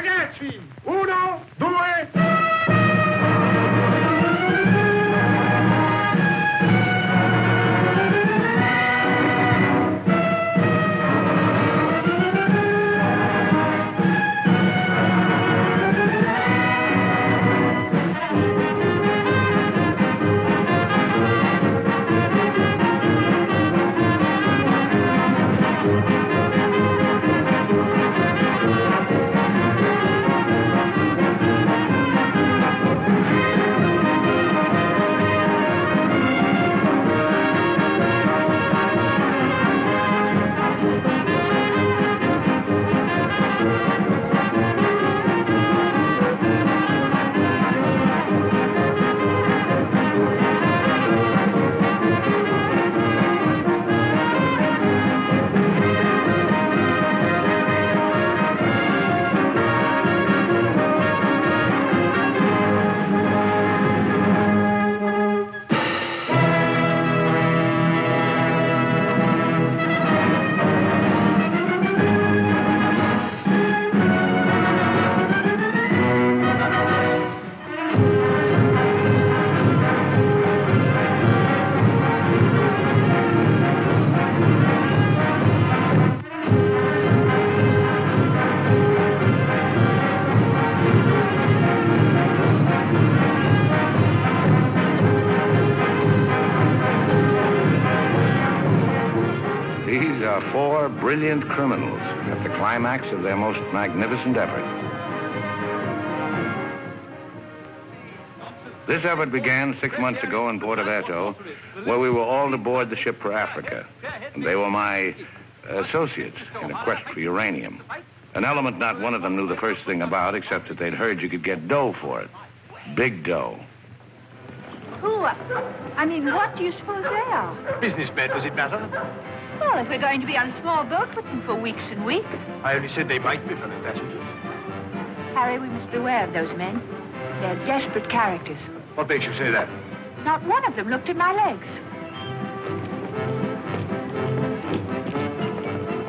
Ragazzi, 1, 2... These are 4 brilliant criminals at the climax of their most magnificent effort. This effort began 6 months ago in Porto Vecchio, where we were all to board the ship for Africa. And they were my associates in a quest for uranium. An element not one of them knew the first thing about, except that they'd heard you could get dough for it. Big dough. Who? I mean, what do you suppose they are? Businessmen, does it matter? Well, if we're going to be on a small boat with them for weeks and weeks. I only said they might be fellow passengers. Harry, we must beware of those men. They're desperate characters. What makes you say that? Not one of them looked at my legs.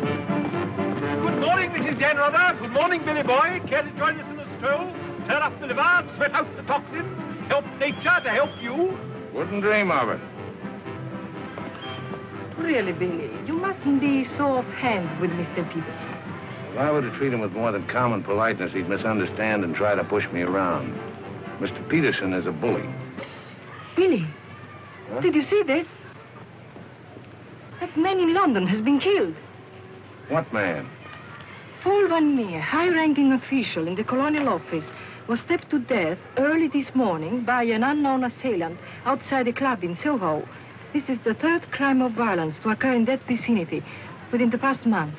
Good morning, Mrs. Janrother. Good morning, Billy Boy. Care to join us in a stroll? Turn up the liver, sweat out the toxins, help nature to help you? Wouldn't dream of it. Really, Billy, you mustn't be so offhand with Mr. Peterson. If I were to treat him with more than common politeness, he'd misunderstand and try to push me around. Mr. Peterson is a bully. Billy, Huh? did you see this? That man in London has been killed. What man? Paul Van Meer, high-ranking official in the Colonial Office, was stabbed to death early this morning by an unknown assailant outside a club in Soho. This is the 3rd crime of violence to occur in that vicinity within the past month.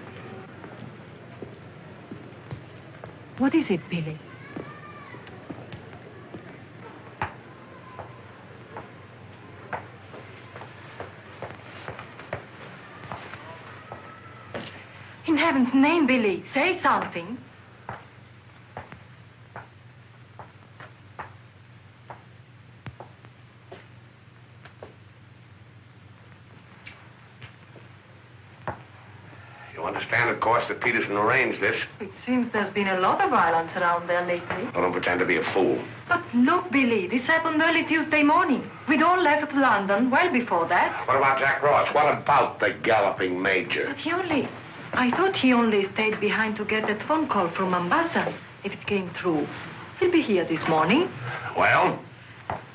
What is it, Billy? In heaven's name, Billy, say something. You understand, of course, that Peterson arranged this. It seems there's been a lot of violence around there lately. I don't pretend to be a fool. But look, Billy, this happened early Tuesday morning. We'd all left London well before that. What about Jack Ross? What about the galloping major? But I thought he only stayed behind to get that phone call from Mombasa. If it came through, he'll be here this morning. Well?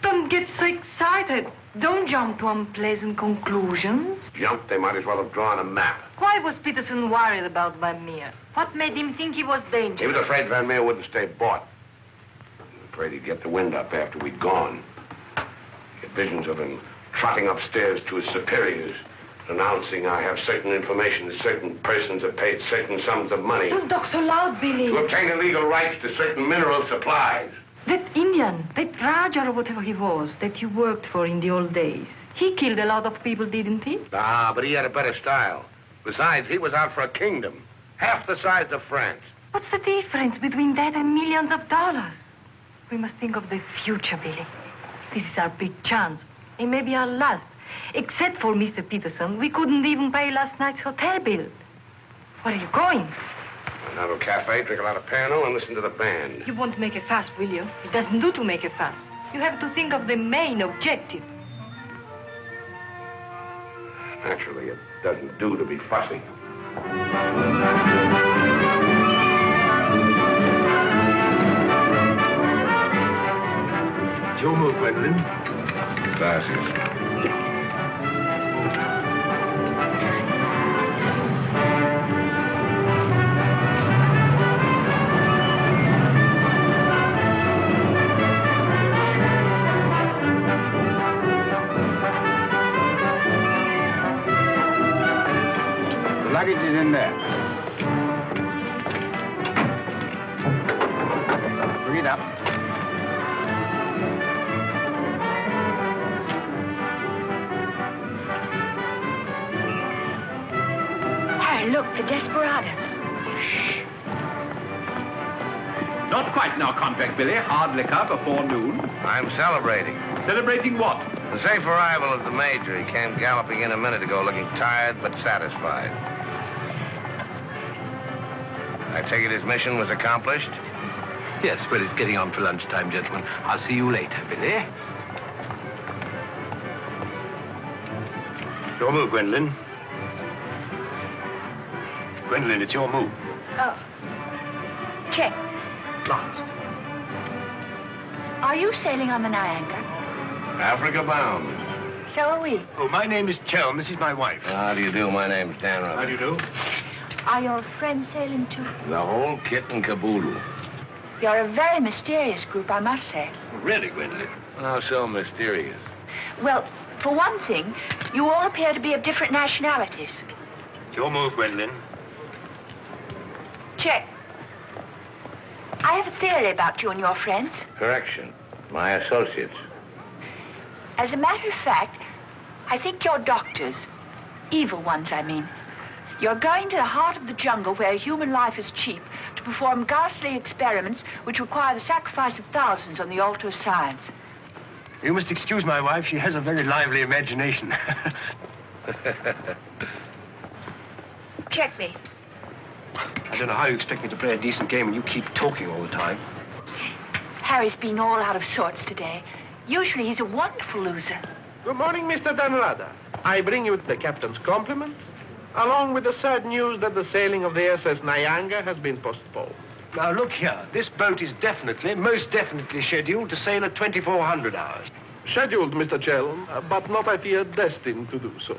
Don't get so excited. Don't jump to unpleasant conclusions. Jump, they might as well have drawn a map. Why was Peterson worried about Van Meer? What made him think he was dangerous? He was afraid Van Meer wouldn't stay bought. Afraid he'd get the wind up after we'd gone. Get visions of him trotting upstairs to his superiors, announcing I have certain information that certain persons have paid certain sums of money Don't talk so loud, Billy. to obtain illegal rights to certain mineral supplies. That Indian, that Raja or whatever he was, that you worked for in the old days, he killed a lot of people, didn't he? Ah, but he had a better style. Besides, he was out for a kingdom, half the size of France. What's the difference between that and millions of dollars? We must think of the future, Billy. This is our big chance. It may be our last. Except for Mr. Peterson, we couldn't even pay last night's hotel bill. Where are you going? Go to a cafe, drink a lot of Pernod, and listen to the band. You won't make a fuss, will you? It doesn't do to make a fuss. You have to think of the main objective. Naturally, it doesn't do to be fussy. It's your move, Gwendolyn. Glasses. Luggage is in there. Bring it up. Harry, look, the desperados. Not quite now, Convict Billy. Hard liquor before noon. I'm celebrating. Celebrating what? The safe arrival of the Major. He came galloping in a minute ago looking tired but satisfied. I take it his mission was accomplished? Yes, well, it's getting on for lunchtime, gentlemen. I'll see you later, Billy. Your move, Gwendolyn. Gwendolyn, it's your move. Oh. Check. Last. Are you sailing on the Niagara? Africa bound. So are we. Oh, my name is Chelm. This is my wife. How do you do? My name's Dan Rutherford. How do you do? Are your friends sailing too? The whole kit and caboodle. You're a very mysterious group, I must say. Really, Gwendolyn? How so mysterious? Well, for one thing, you all appear to be of different nationalities. Your move, Gwendolyn. Check. I have a theory about you and your friends. Correction. My associates. As a matter of fact, I think you're doctors. Evil ones, I mean. You're going to the heart of the jungle where human life is cheap to perform ghastly experiments which require the sacrifice of thousands on the altar of science. You must excuse my wife. She has a very lively imagination. Check me. I don't know how you expect me to play a decent game when you keep talking all the time. Harry's been all out of sorts today. Usually he's a wonderful loser. Good morning, Mr. Danrada. I bring you the captain's compliments, along with the sad news that the sailing of the SS Niagara has been postponed. Now, look here. This boat is definitely, most definitely scheduled to sail at 2400 hours. Scheduled, Mr. Chelm, but not, I fear, destined to do so.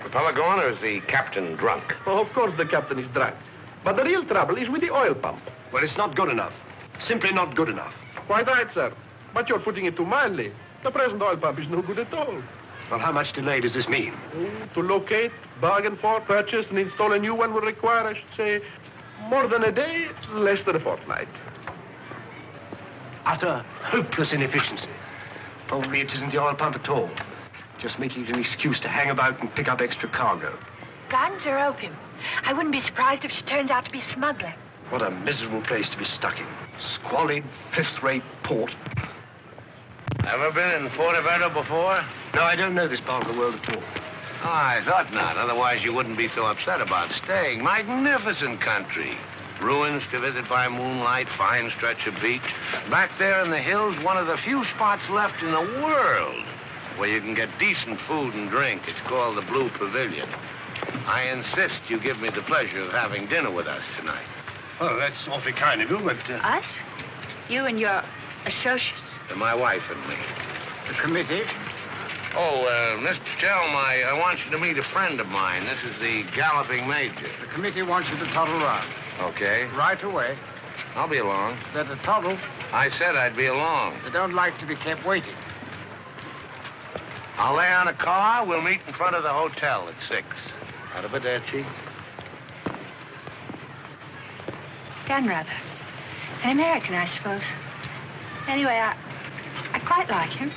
Propeller gone, or is the captain drunk? Oh, of course the captain is drunk. But the real trouble is with the oil pump. Well, it's not good enough. Simply not good enough. Quite right, sir. But you're putting it too mildly. The present oil pump is no good at all. Well, how much delay does this mean? To locate, bargain for, purchase, and install a new one will require, I should say, more than a day, less than a fortnight. Utter, hopeless inefficiency. Probably it isn't the oil pump at all. Just making it an excuse to hang about and pick up extra cargo. Guns or opium? I wouldn't be surprised if she turns out to be a smuggler. What a miserable place to be stuck in. Squalid, fifth-rate port. Ever been in Fuerteventura before? No, I don't know this part of the world at all. Oh, I thought not. Otherwise, you wouldn't be so upset about staying. Magnificent country. Ruins to visit by moonlight, fine stretch of beach. Back there in the hills, one of the few spots left in the world where you can get decent food and drink. It's called the Blue Pavilion. I insist you give me the pleasure of having dinner with us tonight. Oh, that's awfully kind of you, but... Us? You and your associates? My wife and me. The committee? Oh, Mr. Chelm, I want you to meet a friend of mine. This is the Galloping Major. The committee wants you to toddle round. Okay. Right away. I'll be along. Better toddle. I said I'd be along. They don't like to be kept waiting. I'll lay on a car. We'll meet in front of the hotel at 6. Arrivederci. Dan Rather. An American, I suppose. Anyway, I quite like him.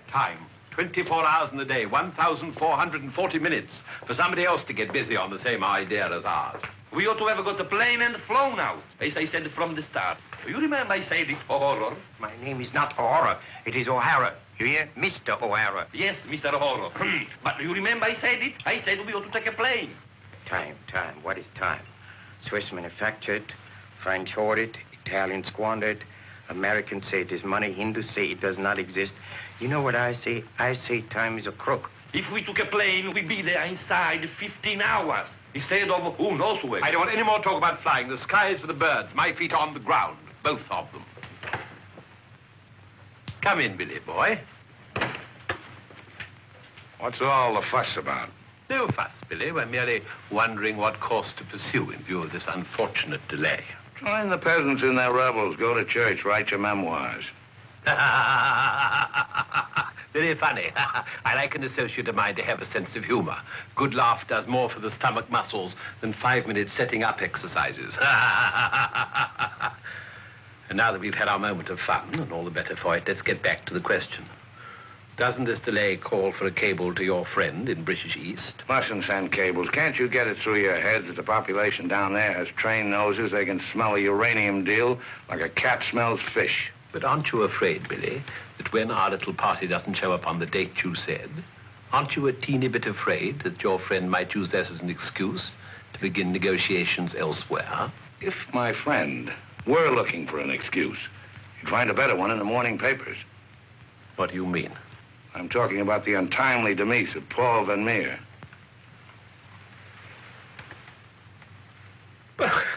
Time. 24 hours in the day, 1,440 minutes for somebody else to get busy on the same idea as ours. We ought to have got the plane and flown out, as I said from the start. You remember I said it, O'Hara? My name is not O'Hara. It is O'Hara. You hear? Mr. O'Hara. Yes, Mr. O'Hara. But you remember I said it? I said we ought to take a plane. Time. What is time? Swiss manufactured, French hoarded, Italian squandered, Americans say it is money, Hindus say it does not exist. You know what I say? I say time is a crook. If we took a plane, we'd be there inside 15 hours. Instead of who knows where. I don't want any more talk about flying. The sky is for the birds. My feet are on the ground. Both of them. Come in, Billy boy. What's all the fuss about? No fuss, Billy. We're merely wondering what course to pursue in view of this unfortunate delay. Join the peasants in their revels. Go to church. Write your memoirs. Very funny. I like an associate of mine to have a sense of humor. Good laugh does more for the stomach muscles than 5 minutes setting up exercises. And now that we've had our moment of fun, and all the better for it, let's get back to the question. Doesn't this delay call for a cable to your friend in British East? Mustn't send cables. Can't you get it through your heads that the population down there has trained noses? They can smell a uranium deal like a cat smells fish. But aren't you afraid, Billy, that when our little party doesn't show up on the date you said, aren't you a teeny bit afraid that your friend might use this as an excuse to begin negotiations elsewhere? If my friend were looking for an excuse, you'd find a better one in the morning papers. What do you mean? I'm talking about the untimely demise of Paul Van Meer.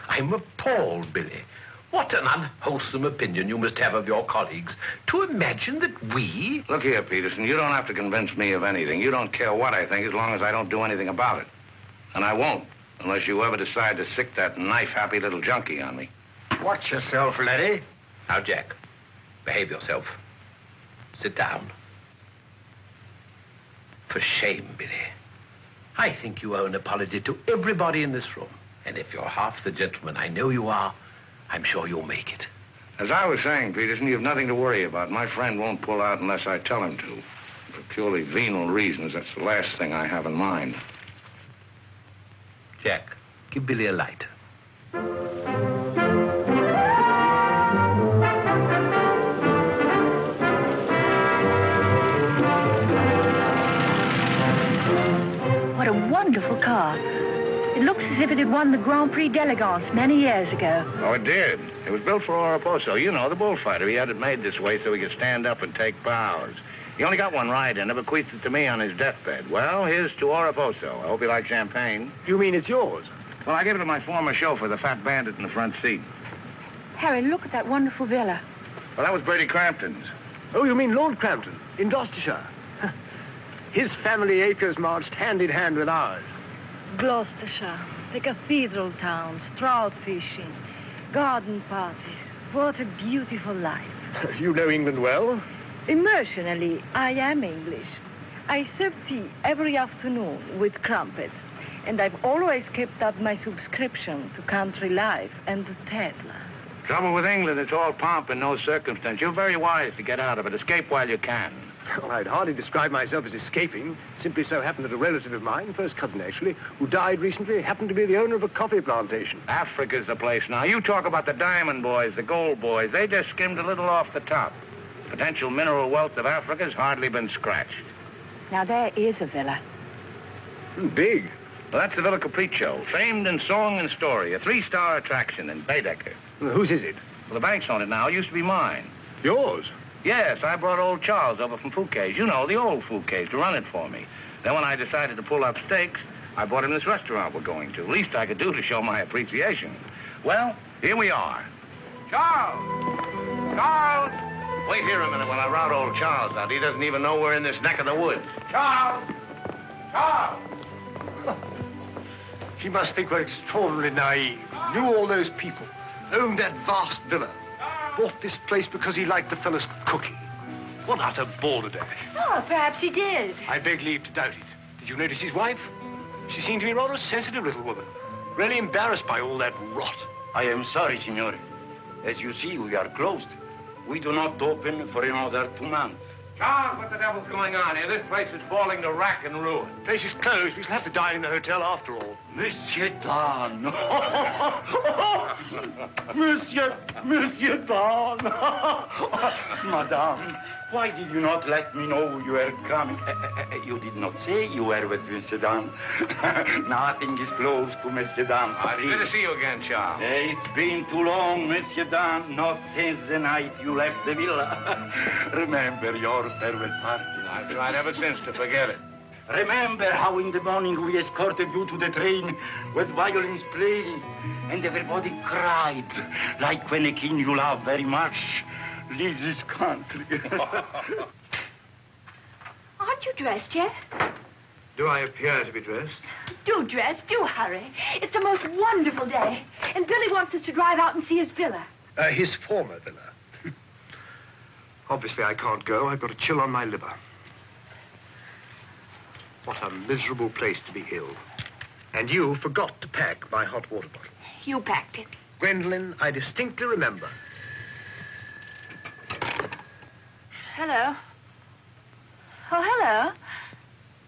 I'm appalled, Billy. What an unwholesome opinion you must have of your colleagues to imagine that we... Look here, Peterson, you don't have to convince me of anything. You don't care what I think as long as I don't do anything about it. And I won't, unless you ever decide to sick that knife-happy little junkie on me. Watch yourself, laddie. Now, Jack, behave yourself. Sit down. For shame, Billy. I think you owe an apology to everybody in this room. And if you're half the gentleman I know you are, I'm sure you'll make it. As I was saying, Peterson, you've nothing to worry about. My friend won't pull out unless I tell him to. For purely venal reasons, that's the last thing I have in mind. Jack, give Billy a light. What a wonderful car. It looks as if it had won the Grand Prix d'Elegance many years ago. Oh, it did. It was built for Oraposo. You know, the bullfighter. He had it made this way so he could stand up and take bows. He only got one ride in it, bequeathed it to me on his deathbed. Well, here's to Oraposo. I hope you like champagne. You mean it's yours? Well, I gave it to my former chauffeur, the fat bandit in the front seat. Harry, look at that wonderful villa. Well, that was Bertie Crampton's. Oh, you mean Lord Crampton, in Gloucestershire? His family acres marched hand in hand with ours. Gloucestershire, the cathedral towns, trout fishing, garden parties. What a beautiful life. You know England well? Emotionally, I am English. I serve tea every afternoon with crumpets, and I've always kept up my subscription to Country Life and to Tetler. Trouble with England, it's all pomp and no circumstance. You're very wise to get out of it. Escape while you can. Well, I'd hardly describe myself as escaping. Simply so happened that a relative of mine, first cousin actually, who died recently, happened to be the owner of a coffee plantation. Africa's the place now. You talk about the diamond boys, the gold boys. They just skimmed a little off the top. Potential mineral wealth of Africa's hardly been scratched. Now, there is a villa. Big. Well, that's the Villa Capriccio, famed in song and story, a 3-star attraction in Baedeker. Well, whose is it? Well, the bank's on it now. It used to be mine. Yours? Yes, I brought old Charles over from Fouquet's. You know, the old Fouquet's, to run it for me. Then when I decided to pull up stakes, I bought him this restaurant we're going to. Least I could do to show my appreciation. Well, here we are. Charles! Charles! Wait here a minute while I rout old Charles out. He doesn't even know we're in this neck of the woods. Charles! Charles! He must think we're extraordinarily naive. Knew all those people. Owned that vast villa. Bought this place because he liked the fellow's cooking. What utter balderdash. Oh, perhaps he did. I beg leave to doubt it. Did you notice his wife? She seemed to be rather a sensitive little woman. Really embarrassed by all that rot. I am sorry, signore. As you see, we are closed. We do not open for another 2 months. Charles, what the devil's going on here? This place is falling to rack and ruin. Place is closed. We shall have to dine in the hotel after all. Monsieur Dan. Monsieur Dan. Madame, Why did you not let me know you were coming? You did not say you were with Monsieur Dan. Nothing is close to Monsieur Dan. Good to see you again, Charles. It's been too long, Monsieur Dan. Not since the night you left the villa. Remember your farewell party. I've tried ever since to forget it. Remember how in the morning we escorted you to the train with violins playing, and everybody cried, like when a king you love very much leaves this country. Aren't you dressed yet? Do I appear to be dressed? Do dress, do hurry. It's the most wonderful day. And Billy wants us to drive out and see his villa. His former villa. Obviously, I can't go. I've got a chill on my liver. What a miserable place to be ill. And you forgot to pack my hot water bottle. You packed it. Gwendolyn, I distinctly remember. Hello. Oh, hello.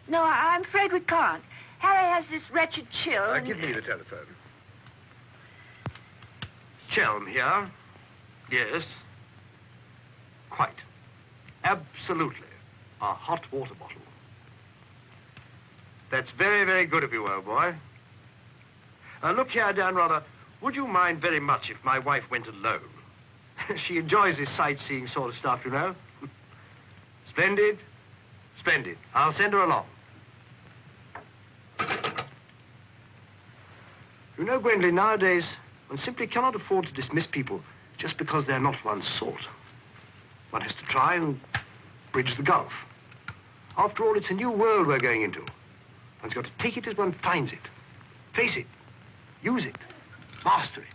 No, I'm afraid we can't. Harry has this wretched chill. Give me the telephone. Chelm here. Yes. Quite. Absolutely. A hot water bottle. That's very, very good of you, old boy. Look here, Dan Rather, would you mind very much if my wife went alone? She enjoys this sightseeing sort of stuff, you know. Splendid. Splendid. I'll send her along. You know, Gwendolyn, nowadays, one simply cannot afford to dismiss people just because they're not one's sort. One has to try and bridge the gulf. After all, it's a new world we're going into. One's got to take it as one finds it. Face it. Use it. Master it.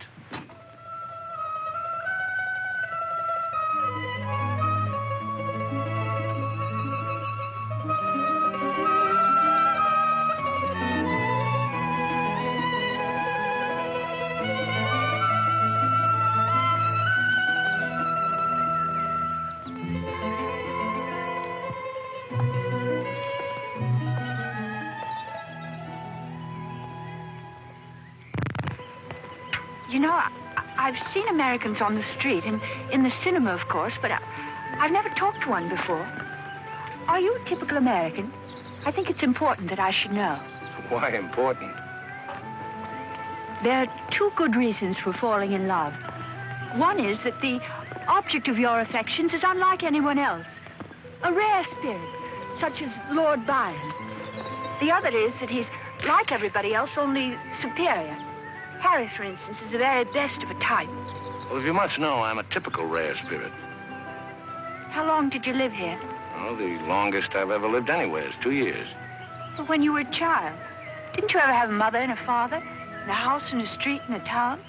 You know, I've seen Americans on the street and in the cinema, of course, but I've never talked to one before. Are you a typical American? I think it's important that I should know. Why important? There are two good reasons for falling in love. One is that the object of your affections is unlike anyone else. A rare spirit, such as Lord Byron. The other is that he's like everybody else, only superior. Harry, for instance, is the very best of a type. Well, as you must know, I'm a typical rare spirit. How long did you live here? Oh, the longest I've ever lived anywhere is 2 years. Well, when you were a child. Didn't you ever have a mother and a father? And a house and a street and a town?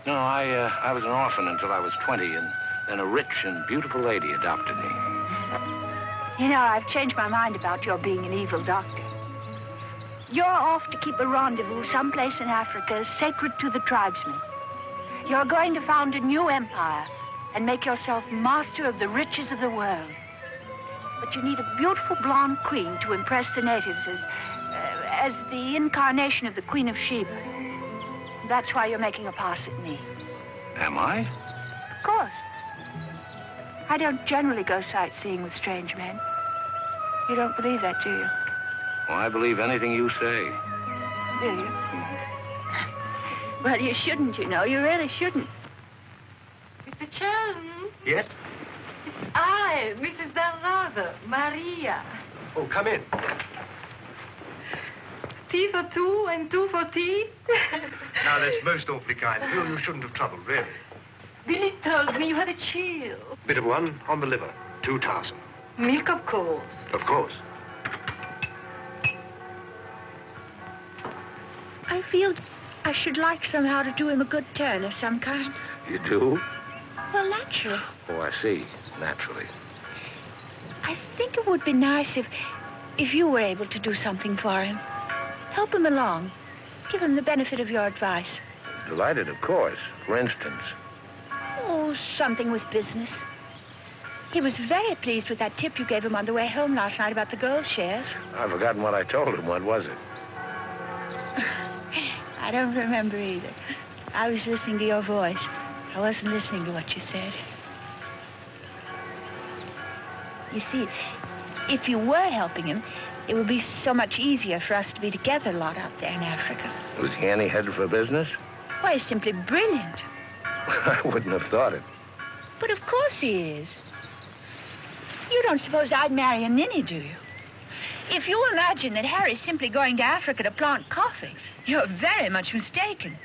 No, I was an orphan until I was 20, and then a rich and beautiful lady adopted me. You know, I've changed my mind about your being an evil doctor. You're off to keep a rendezvous someplace in Africa sacred to the tribesmen. You're going to found a new empire and make yourself master of the riches of the world. But you need a beautiful blonde queen to impress the natives as the incarnation of the Queen of Sheba. That's why you're making a pass at me. Am I? Of course. I don't generally go sightseeing with strange men. You don't believe that, do you? Well, I believe anything you say. Do you? Well, you shouldn't, you know. You really shouldn't. Mr. Chelm, Yes? it's I, Mrs. Dalrother, Maria. Oh, come in. Tea for two and two for tea? Now, that's most awfully kind. You shouldn't have troubled, really. Billy told me you had a chill. Bit of one on the liver. 2 tarsal. Milk, of course. Of course. I feel I should like somehow to do him a good turn of some kind. You do? Well, naturally. Oh, I see. Naturally. I think it would be nice if you were able to do something for him. Help him along. Give him the benefit of your advice. Delighted, of course. For instance. Oh, something with business. He was very pleased with that tip you gave him on the way home last night about the gold shares. I've forgotten what I told him. What was it? I don't remember either. I was listening to your voice. I wasn't listening to what you said. You see, if you were helping him, it would be so much easier for us to be together a lot out there in Africa. Was he any headed for business? Why, he's simply brilliant. I wouldn't have thought it. But of course he is. You don't suppose I'd marry a ninny, do you? If you imagine that Harry's simply going to Africa to plant coffee, you're very much mistaken.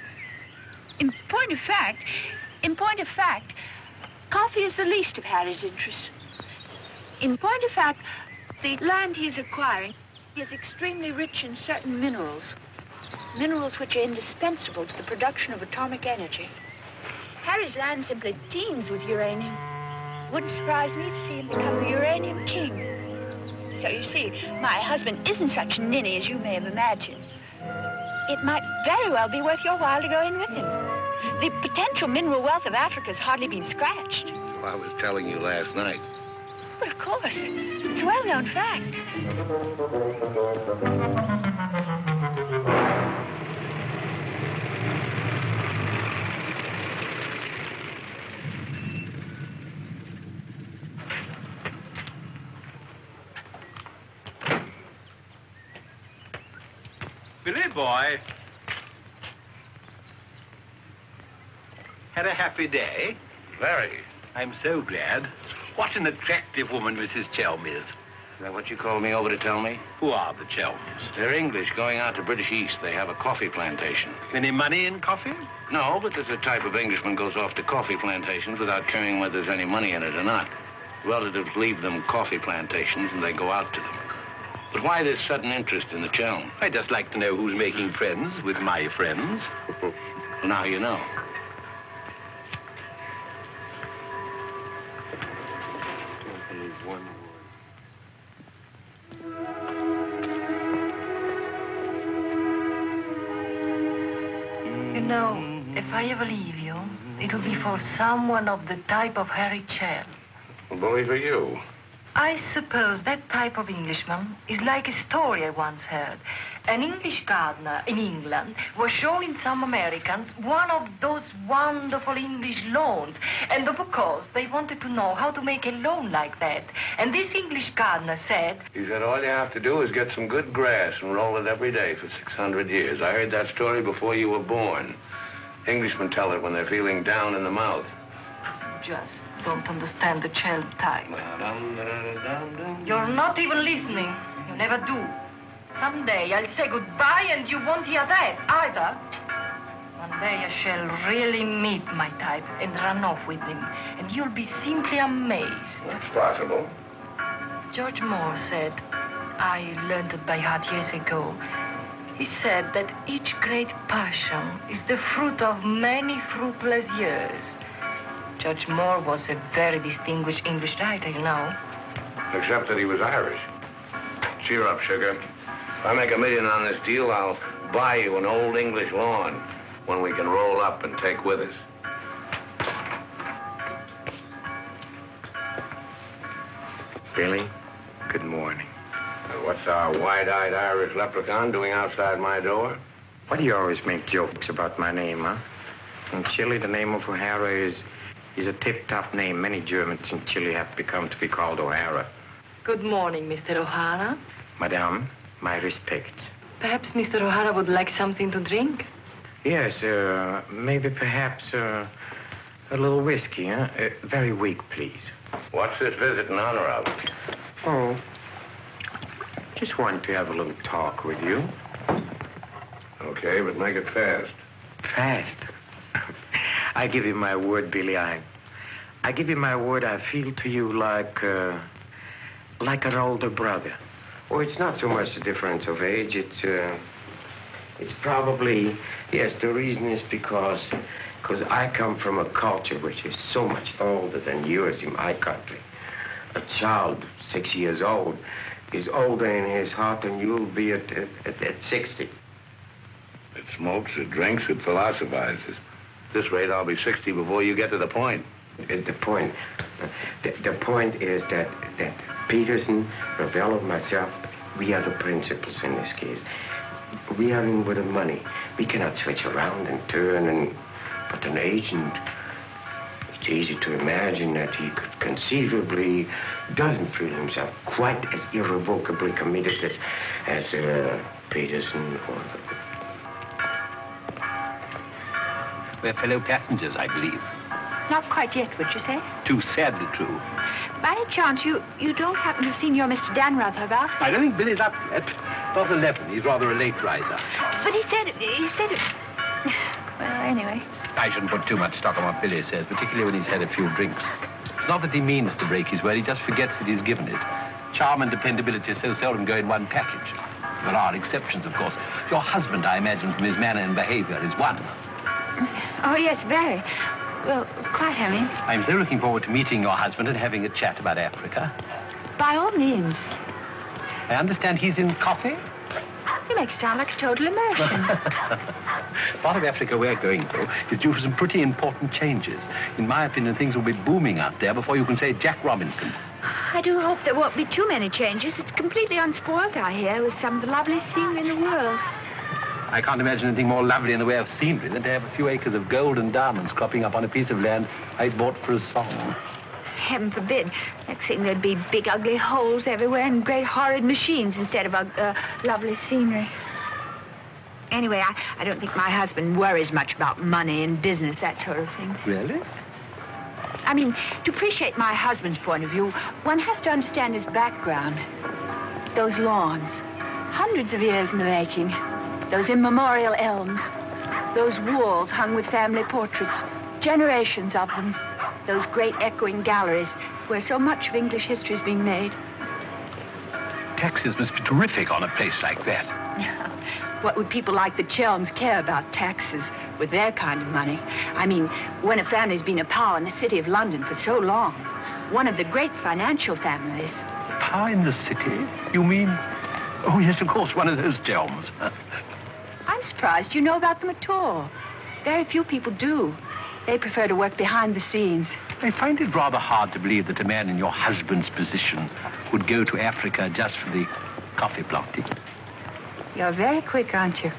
In point of fact, coffee is the least of Harry's interests. In point of fact, the land he's acquiring is extremely rich in certain minerals. Minerals which are indispensable to the production of atomic energy. Harry's land simply teems with uranium. Wouldn't surprise me to see him become the uranium king. So you see, my husband isn't such a ninny as you may have imagined. It might very well be worth your while to go in with him. The potential mineral wealth of Africa's hardly been scratched. Well, I was telling you last night. But of course, it's a well-known fact. Billy boy. Had a happy day? Very. I'm so glad. What an attractive woman Mrs. Chelm is. Is that what you called me over to tell me? Who are the Chelms? They're English going out to British East. They have a coffee plantation. Any money in coffee? No, but there's a type of Englishman goes off to coffee plantations without caring whether there's any money in it or not. Relatives leave them coffee plantations and they go out to them. But why this sudden interest in the Chelm? I'd just like to know who's making friends with my friends. Well, now you know. You know, if I ever leave you, it'll be for someone of the type of Harry Chelm. Well, bully for you. I suppose that type of Englishman is like a story I once heard. An English gardener in England was showing some Americans one of those wonderful English lawns. And of course, they wanted to know how to make a lawn like that. And this English gardener said... He said all you have to do is get some good grass and roll it every day for 600 years. I heard that story before you were born. Englishmen tell it when they're feeling down in the mouth. Just don't understand the Chelm type. You're not even listening. You never do. Someday I'll say goodbye and you won't hear that either. One day I shall really meet my type and run off with him. And you'll be simply amazed. That's possible. George Moore said, I learned it by heart years ago. He said that each great passion is the fruit of many fruitless years. Judge Moore was a very distinguished English writer, you know. Except that he was Irish. Cheer up, sugar. If I make $1 million on this deal, I'll buy you an old English lawn, one we can roll up and take with us. Billy, good morning. What's our wide-eyed Irish leprechaun doing outside my door? Why do you always make jokes about my name, huh? In Chile, the name of O'Hara is a tip-top name. Many Germans in Chile have become to be called O'Hara. Good morning, Mr. O'Hara. Madame, my respects. Perhaps Mr. O'Hara would like something to drink? Yes, maybe perhaps a little whiskey, huh? Very weak, please. What's this visit in honor of? Oh, just wanted to have a little talk with you. Okay, but make it fast. Fast? I give you my word, Billy. I give you my word. I feel to you like an older brother. Oh, it's not so much the difference of age. It's probably, yes, the reason is because I come from a culture which is so much older than yours in my country. A child 6 years old is older in his heart than you'll be at 60. It smokes, it drinks, it philosophizes. At this rate, I'll be 60 before you get to the point. The point is that Peterson, Ravel, and myself, we are the principals in this case. We are in with the money. We cannot switch around and turn, but an agent, It's easy to imagine that he could conceivably doesn't feel himself quite as irrevocably committed as Peterson or... We're fellow passengers, I believe. Not quite yet, would you say? Too sadly true. By any chance, you don't happen to have seen your Mr. Danrother about? I don't think Billy's up yet. Not 11. He's rather a late riser. But he said it. Well, anyway. I shouldn't put too much stock on what Billy says, particularly when he's had a few drinks. It's not that he means to break his word, he just forgets that he's given it. Charm and dependability so seldom go in one package. There are exceptions, of course. Your husband, I imagine, from his manner and behavior, is one. Oh, yes, very. Well, quite, I mean. I'm so looking forward to meeting your husband and having a chat about Africa. By all means. I understand he's in coffee? You make it sound like a total immersion. Part of Africa we're going to is due for some pretty important changes. In my opinion, things will be booming out there before you can say Jack Robinson. I do hope there won't be too many changes. It's completely unspoiled, I hear, with some of the loveliest scenery in the world. I can't imagine anything more lovely in the way of scenery than to have a few acres of gold and diamonds cropping up on a piece of land I bought for a song. Heaven forbid. Next thing there'd be big, ugly holes everywhere and great, horrid machines instead of lovely scenery. Anyway, I don't think my husband worries much about money and business, that sort of thing. Really? I mean, to appreciate my husband's point of view, one has to understand his background. Those lawns, hundreds of years in the making. Those immemorial elms. Those walls hung with family portraits. Generations of them. Those great echoing galleries where so much of English history is being made. Taxes must be terrific on a place like that. What would people like the Chelms care about taxes with their kind of money? I mean, when a family's been a power in the city of London for so long, one of the great financial families. Power in the city? You mean? Oh, yes, of course, one of those Chelms. I'm surprised you know about them at all. Very few people do. They prefer to work behind the scenes. I find it rather hard to believe that a man in your husband's position would go to Africa just for the coffee planting. You're very quick, aren't you?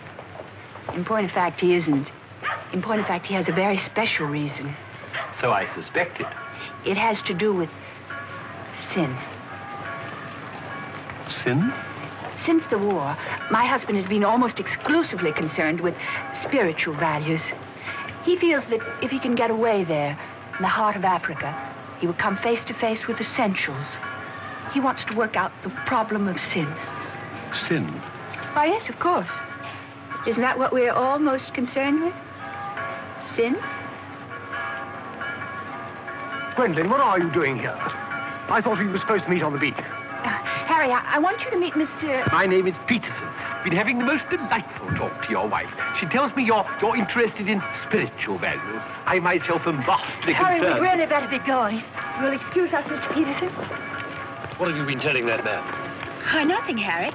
In point of fact, he isn't. In point of fact, he has a very special reason. So I suspected. It has to do with sin. Sin? Since the war, my husband has been almost exclusively concerned with spiritual values. He feels that if he can get away there, in the heart of Africa, he will come face to face with essentials. He wants to work out the problem of sin. Sin? Why, yes, of course. Isn't that what we're all most concerned with? Sin? Gwendolyn, what are you doing here? I thought we were supposed to meet on the beach. Harry, I want you to meet Mr... My name is Peterson. Been having the most delightful talk to your wife. She tells me you're interested in spiritual values. I myself am vastly Harry, concerned. we'd really better be going. You'll excuse us, Mr. Peterson? What have you been telling that man? Nothing, Harry.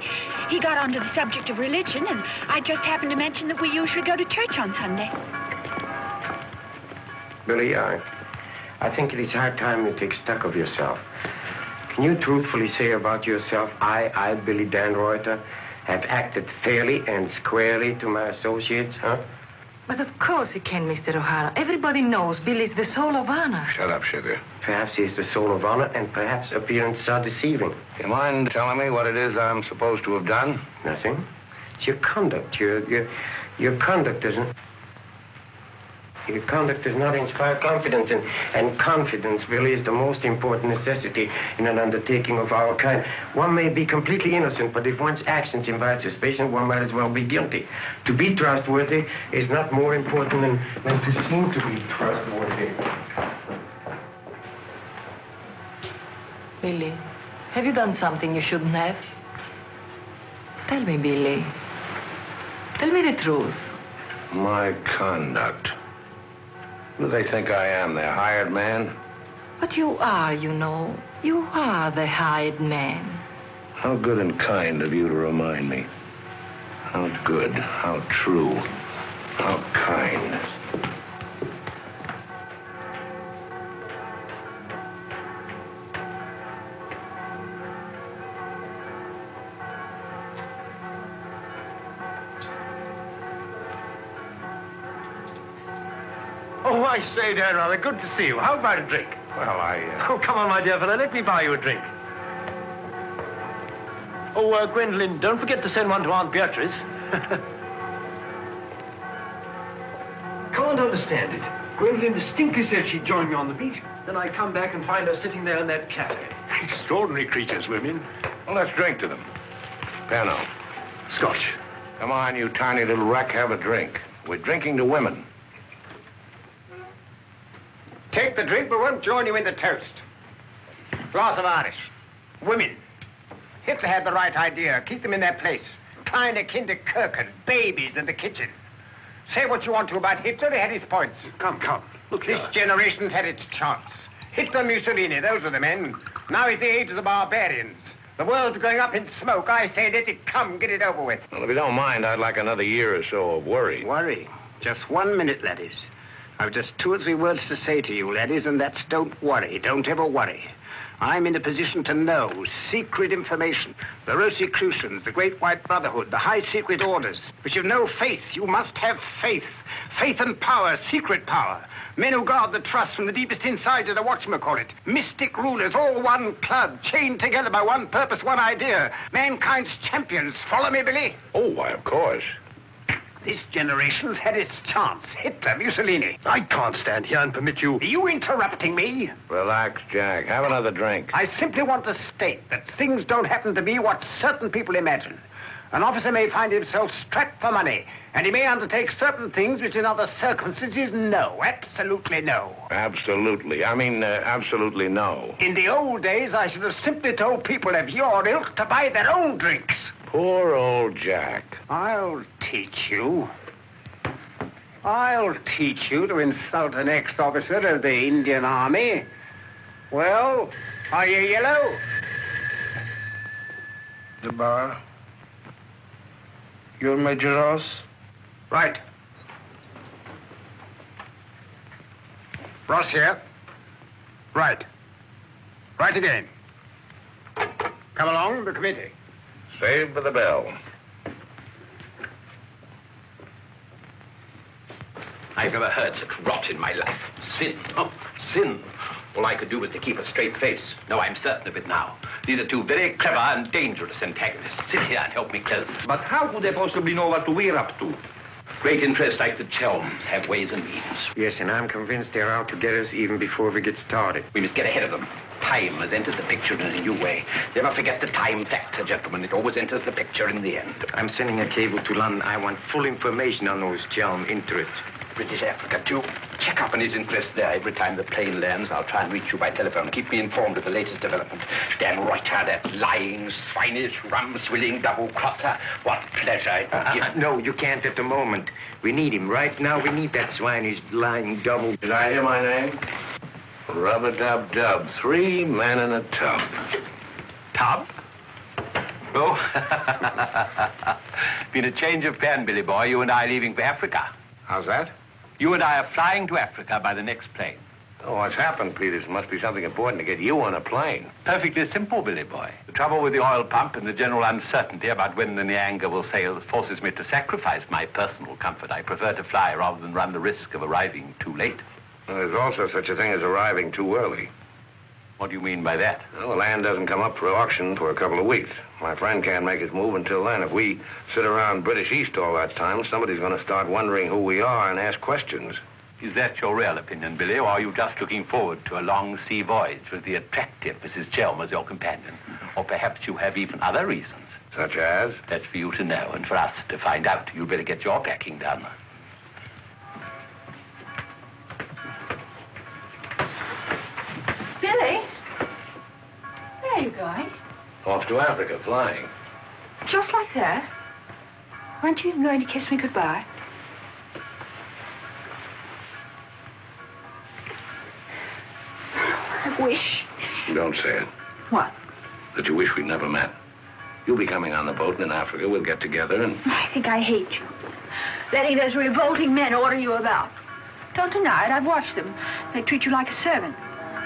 He got onto the subject of religion, and I just happened to mention that we usually go to church on Sunday. Billy, I think it is high time you take stock of yourself. Can you truthfully say about yourself, I, Billy Danrother, have acted fairly and squarely to my associates, huh? But of course he can, Mr. O'Hara. Everybody knows Billy's the soul of honor. Shut up, sugar. Perhaps he's the soul of honor, and perhaps appearances are deceiving. You mind telling me what it is I'm supposed to have done? Nothing. It's your conduct. Your conduct doesn't... Your conduct does not inspire confidence, and confidence really is the most important necessity in an undertaking of our kind. One may be completely innocent, but if one's actions invite suspicion, one might as well be guilty. To be trustworthy is not more important than to seem to be trustworthy. Billy, have you done something you shouldn't have? Tell me, Billy. Tell me the truth. My conduct. Who do they think I am, their hired man? But you are, you know. You are the hired man. How good and kind of you to remind me. How good, how true, how kind. Oh, I say, Dan, rather good to see you. How about a drink? Well, Oh, come on, my dear fellow. Let me buy you a drink. Oh, Gwendolyn, don't forget to send one to Aunt Beatrice. Can't understand it. Gwendolyn distinctly said she'd join me on the beach. Then I come back and find her sitting there in that cafe. Extraordinary creatures, women. Well, let's drink to them. Pano. Scotch. Come on, you tiny little wreck, have a drink. We're drinking to women. Take the drink, but won't join you in the toast. Glass of Irish. Women. Hitler had the right idea. Keep them in their place. Kleine Kinderkirchen, babies in the kitchen. Say what you want to about Hitler, he had his points. Come. Look here. This generation's had its chance. Hitler, Mussolini, those are the men. Now is the age of the barbarians. The world's going up in smoke. I say, let it come, get it over with. Well, if you don't mind, I'd like another year or so of worry. Worry? Just 1 minute, laddies. I've just 2 or 3 words to say to you, laddies, and that's don't worry. Don't ever worry. I'm in a position to know secret information. The Rosicrucians, the Great White Brotherhood, the high secret orders. But you've no faith. You must have faith. Faith and power, secret power. Men who guard the trust from the deepest insides of the whatchamacallit. Mystic rulers, all one club, chained together by one purpose, one idea. Mankind's champions. Follow me, Billy? Oh, why, of course. This generation's had its chance. Hitler, Mussolini. I can't stand here and permit you... Are you interrupting me? Relax, Jack. Have another drink. I simply want to state that things don't happen to be what certain people imagine. An officer may find himself strapped for money, and he may undertake certain things which in other circumstances, no. Absolutely no. Absolutely. Absolutely no. In the old days, I should have simply told people of your ilk to buy their own drinks. Poor old Jack. I'll teach you. I'll teach you to insult an ex-officer of the Indian Army. Well, are you yellow? The bar. You're Major Ross? Right. Ross here. Right. Right again. Come along, the committee. Saved by the bell. I've never heard such rot in my life. Sin. Oh, sin. All I could do was to keep a straight face. No, I'm certain of it now. These are 2 very clever and dangerous antagonists. Sit here and help me close. But how could they possibly know what we're up to? Great interests like the Chelms have ways and means. Yes, and I'm convinced they're out to get us even before we get started. We must get ahead of them. Time has entered the picture in a new way. Never forget the time factor, gentlemen. It always enters the picture in the end. I'm sending a cable to London. I want full information on those Chelm interests. British Africa, too. Check up on his interest there. Every time the plane lands, I'll try and reach you by telephone. Keep me informed of the latest development. Dan Reuter, that lying, swinish, rum-swilling double-crosser. What pleasure it would give. No, you can't at the moment. We need him. Right now, we need that swinish, lying double... Did I hear my name? Rub-a-dub-dub. 3 men in a tub. Tub? Oh. Been a change of plan, Billy boy. You and I leaving for Africa. How's that? You and I are flying to Africa by the next plane. Oh, what's happened, Peters? Must be something important to get you on a plane. Perfectly simple, Billy boy. The trouble with the oil pump and the general uncertainty about when the Nyanga will sail forces me to sacrifice my personal comfort. I prefer to fly rather than run the risk of arriving too late. Well, there's also such a thing as arriving too early. What do you mean by that? Well, the land doesn't come up for auction for a couple of weeks. My friend can't make his move until then. If we sit around British East all that time, somebody's going to start wondering who we are and ask questions. Is that your real opinion, Billy, or are you just looking forward to a long sea voyage with the attractive Mrs. Chelm as your companion? Or perhaps you have even other reasons? Such as? That's for you to know and for us to find out. You'd better get your packing done. Billy? Where are you going? Off to Africa, flying. Just like that? Weren't you even going to kiss me goodbye? I wish. Don't say it. What? That you wish we'd never met. You'll be coming on the boat, and in Africa we'll get together and... I think I hate you. Letting those revolting men order you about. Don't deny it, I've watched them. They treat you like a servant.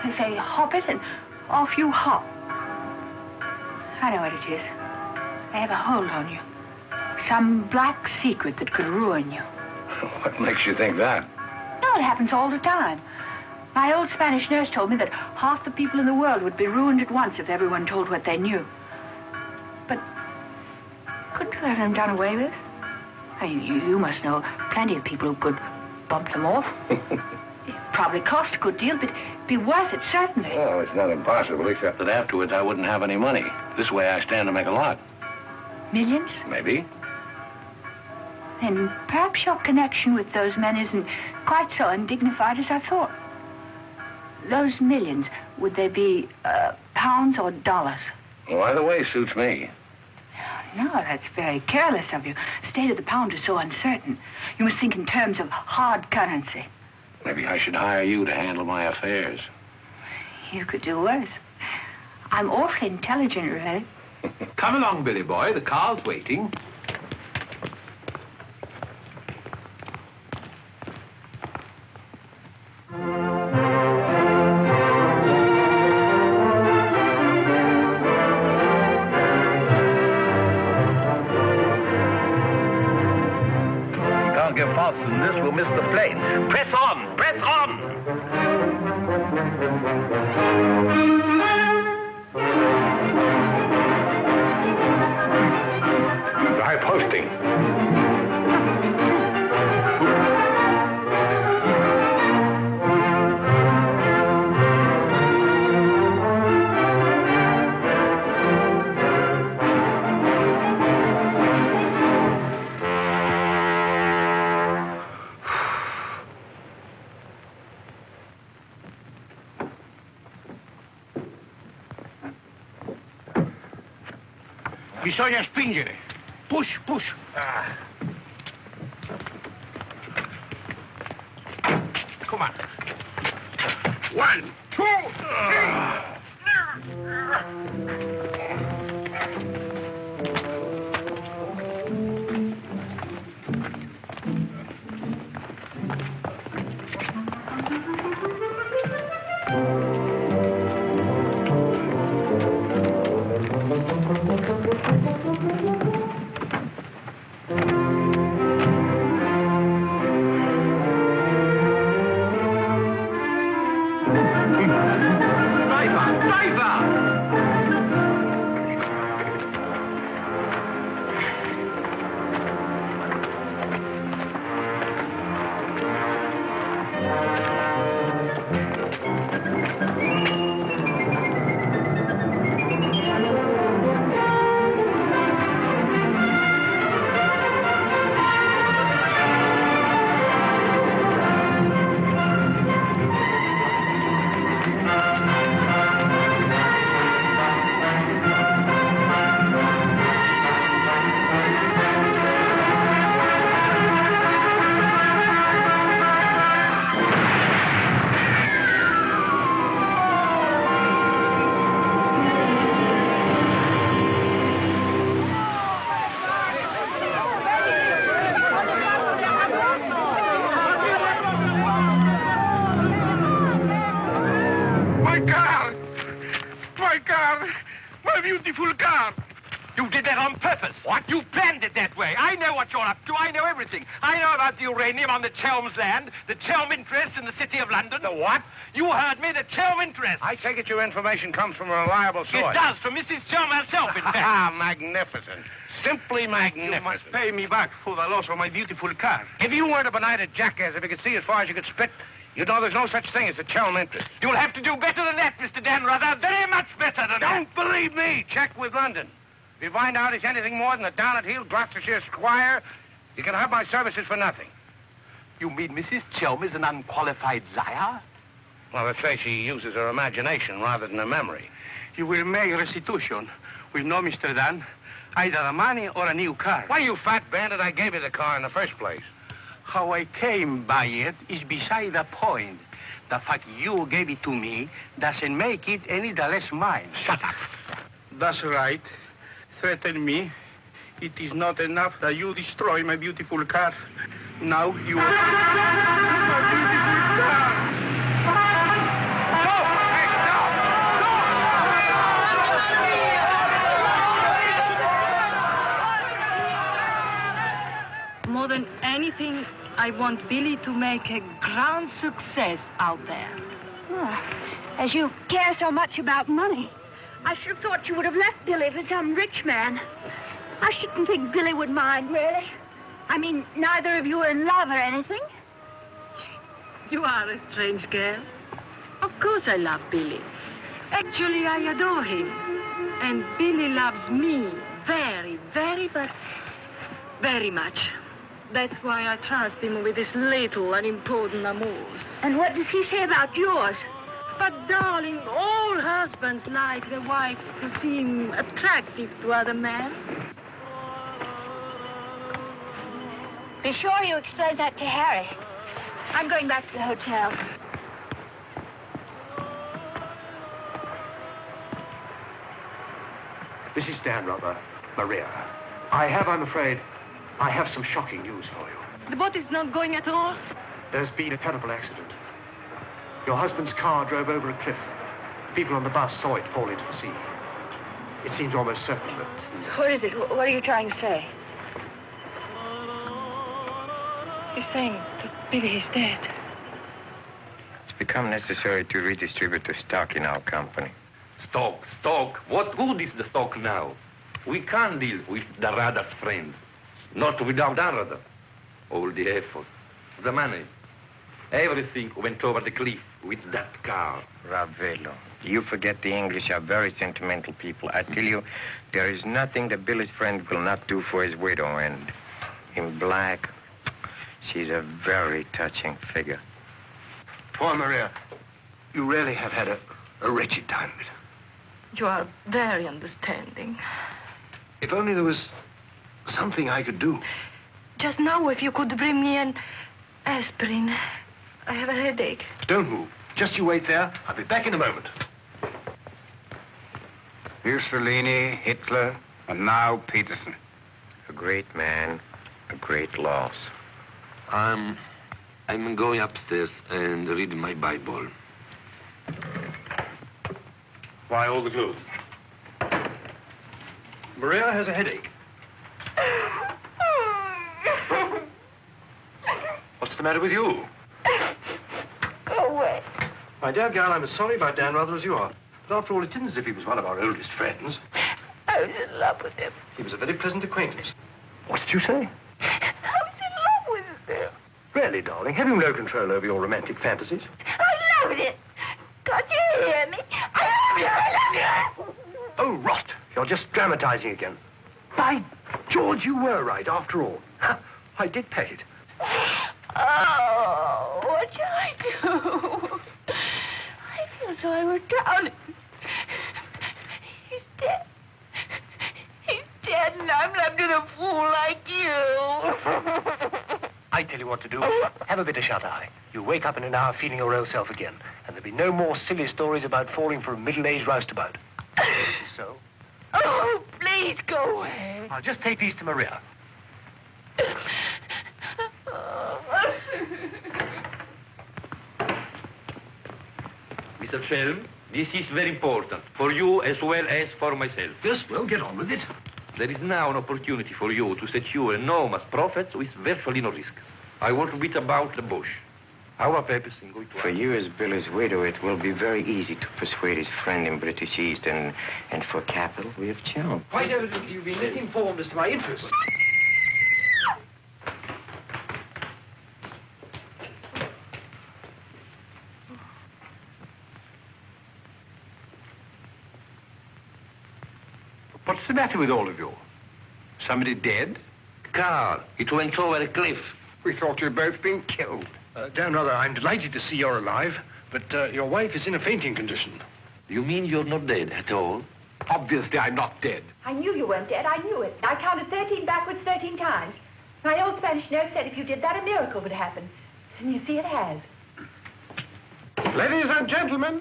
They say, hop it, and off you hop. I know what it is. They have a hold on you. Some black secret that could ruin you. What makes you think that? No, it happens all the time. My old Spanish nurse told me that half the people in the world would be ruined at once if everyone told what they knew. But couldn't you have them done away with? I mean, you must know plenty of people who could bump them off. It probably cost a good deal, but it'd be worth it, certainly. Well, it's not impossible, except that afterwards I wouldn't have any money. This way I stand to make a lot. Millions? Maybe. Then perhaps your connection with those men isn't quite so undignified as I thought. Those millions, would they be pounds or dollars? Well, either way suits me. No, that's very careless of you. The state of the pound is so uncertain. You must think in terms of hard currency. Maybe I should hire you to handle my affairs. You could do worse. I'm awfully intelligent, really. Come along, Billy boy. The car's waiting. Can't get faster than this, we'll miss the plane. Press on! Press on! High posting. Bisogna spingere. Push, push. Come on. 1, 2, you're up to. I know everything. I know about the uranium on the Chelm's land, the Chelm interest in the City of London. The what? You heard me, the Chelm interest. I take it your information comes from a reliable source. It does, from Mrs. Chelm herself, in fact. Ah, magnificent. Simply magnificent. You must pay me back for the loss of my beautiful car. If you weren't a benighted jackass, if you could see as far as you could spit, you'd know there's no such thing as a Chelm interest. You'll have to do better than that, Mr. Dan Ruther. Very much better than that. Don't believe me. Check with London. If you find out he's anything more than a down-at-heel Gloucestershire squire, you can have my services for nothing. You mean Mrs. Chelm is an unqualified liar? Well, let's say she uses her imagination rather than her memory. You will make restitution with no Mr. Dan, either the money or a new car. Why, you fat bandit, I gave you the car in the first place. How I came by it is beside the point. The fact you gave it to me doesn't make it any the less mine. Shut up. That's right. Threaten me. It is not enough that you destroy my beautiful car. Now you are my beautiful car. More than anything, I want Billy to make a grand success out there. Oh, as you care so much about money, I should have thought you would have left Billy for some rich man. I shouldn't think Billy would mind, really. I mean, neither of you are in love or anything. You are a strange girl. Of course I love Billy. Actually, I adore him. And Billy loves me very, but very much. That's why I trust him with his little unimportant amours. And what does he say about yours? But, darling, all husbands like their wives to seem attractive to other men. Be sure you explain that to Harry. I'm going back to the hotel. Mrs. Stanrother, Maria, I'm afraid, I have some shocking news for you. The boat is not going at all? There's been a terrible accident. Your husband's car drove over a cliff. The people on the bus saw it fall into the sea. It seems almost certain that... What is it? What are you trying to say? He's saying that Billy is dead. It's become necessary to redistribute the stock in our company. Stock. What good is the stock now? We can't deal with the Radar's friend. Not without Arada. All the effort, the money, everything went over the cliff with that car. Ravello, you forget the English are very sentimental people. I tell you, there is nothing that Billy's friend will not do for his widow. And in black, she's a very touching figure. Poor Maria, you really have had a wretched time of it. You are very understanding. If only there was something I could do. Just now, if you could bring me an aspirin. I have a headache. Don't move. Just you wait there. I'll be back in a moment. Mussolini, Hitler, and now Peterson. A great man, a great loss. I'm going upstairs and reading my Bible. Why all the clothes? Maria has a headache. What's the matter with you? Go away. My dear girl, I'm as sorry about Dan rather as you are. But after all, it isn't as if he was one of our oldest friends. I was in love with him. He was a very pleasant acquaintance. What did you say? I was in love with him. Really, darling, have you no control over your romantic fantasies? I loved it. Can't you hear me? I love you. Oh, rot. You're just dramatizing again. By George, you were right, after all. I did pay it. Oh, what shall I do? I feel so I were drowning. He's dead. He's dead, and I'm left in a fool like you. I tell you what to do. Have a bit of shut-eye. You wake up in an hour feeling your old self again, and there'll be no more silly stories about falling for a middle-aged roustabout. So? Oh, please go away. I'll just take these to Maria. Mr. Shelm, this is very important, for you as well as for myself. Yes, well, get on with it. There is now an opportunity for you to secure enormous profits with virtually no risk. I want to beat about the bush. Our purpose in going to... For you as Billy's widow, it will be very easy to persuade his friend in British East, and for capital, we have Chelm. Quite evidently, you've been misinformed as to my interests. What's the matter with all of you? Somebody dead? Car, it went over a cliff. We thought you'd both been killed. Dan Rother, I'm delighted to see you're alive, but your wife is in a fainting condition. You mean you're not dead at all? Obviously, I'm not dead. I knew you weren't dead. I knew it. I counted 13 backwards 13 times. My old Spanish nurse said if you did that, a miracle would happen. And you see, it has. Ladies and gentlemen,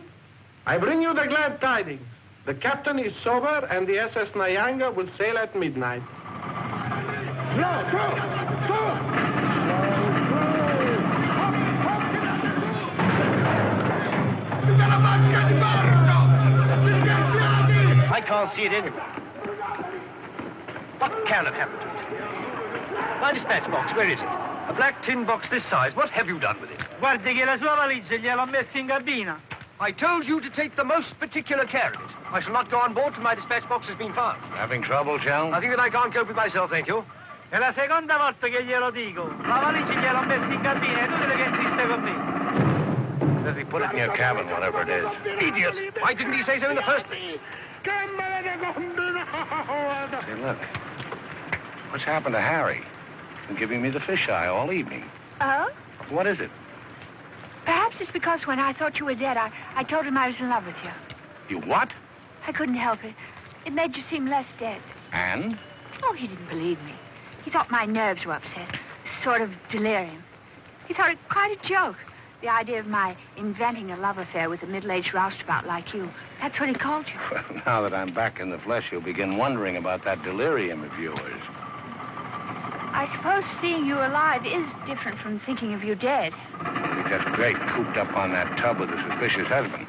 I bring you the glad tidings. The captain is sober, and the SS Nyanga will sail at midnight. I can't see it anywhere. What can have happened to it? My dispatch box, where is it? A black tin box this size. What have you done with it? Guardi che la sua valigia gliel'ho messa in cabina. I told you to take the most particular care of it. I shall not go on board till my dispatch box has been found. Having trouble, Chell? I think that I can't cope with myself, thank you. È la seconda volta che glielo dico. La valigia gliel'ho messa in cabina, è inutile che insiste con me. Says he put it in your cabin, whatever it is. Idiot! Why didn't he say so in the first place? Say, look. What's happened to Harry? He's been giving me the fisheye all evening. Oh? What is it? Perhaps it's because when I thought you were dead, I told him I was in love with you. You what? I couldn't help it. It made you seem less dead. And? Oh, he didn't believe me. He thought my nerves were upset. Sort of delirium. He thought it quite a joke. The idea of my inventing a love affair with a middle-aged roustabout like you. That's what he called you. Well, now that I'm back in the flesh, you'll begin wondering about that delirium of yours. I suppose seeing you alive is different from thinking of you dead. You're just great cooped up on that tub with a suspicious husband.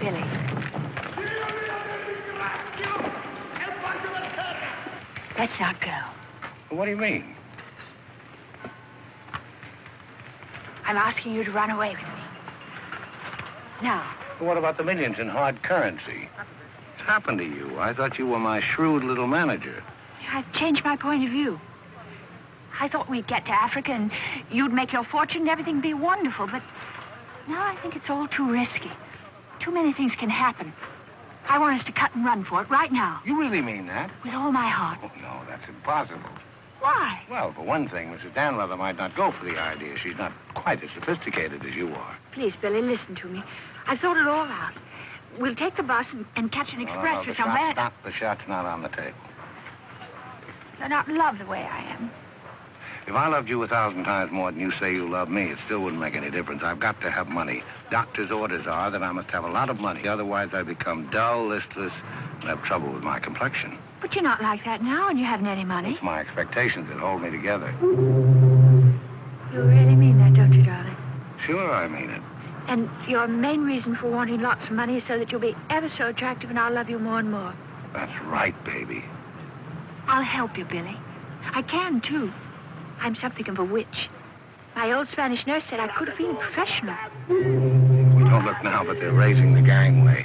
Billy. Let's not go. What do you mean? I'm asking you to run away with me. Now. What about the millions in hard currency? What's happened to you? I thought you were my shrewd little manager. I've changed my point of view. I thought we'd get to Africa and you'd make your fortune and everything be wonderful, but now I think it's all too risky. Too many things can happen. I want us to cut and run for it right now. You really mean that? With all my heart. Oh, no, that's impossible. Why? Well, for one thing, Mrs. Danrother might not go for the idea. She's not quite as sophisticated as you are. Please, Billy, listen to me. I've thought it all out. We'll take the bus and catch an express for somewhere. The shot's not on the table. You're not in love the way I am. If I loved you 1,000 times more than you say you love me, it still wouldn't make any difference. I've got to have money. Doctor's orders are that I must have a lot of money. Otherwise, I become dull, listless, and have trouble with my complexion. But you're not like that now, and you haven't any money. It's my expectations that hold me together. You really mean that, don't you, darling? Sure, I mean it. And your main reason for wanting lots of money is so that you'll be ever so attractive and I'll love you more and more. That's right, baby. I'll help you, Billy. I can, too. I'm something of a witch. My old Spanish nurse said I could have been professional. We don't look now, but they're raising the gangway.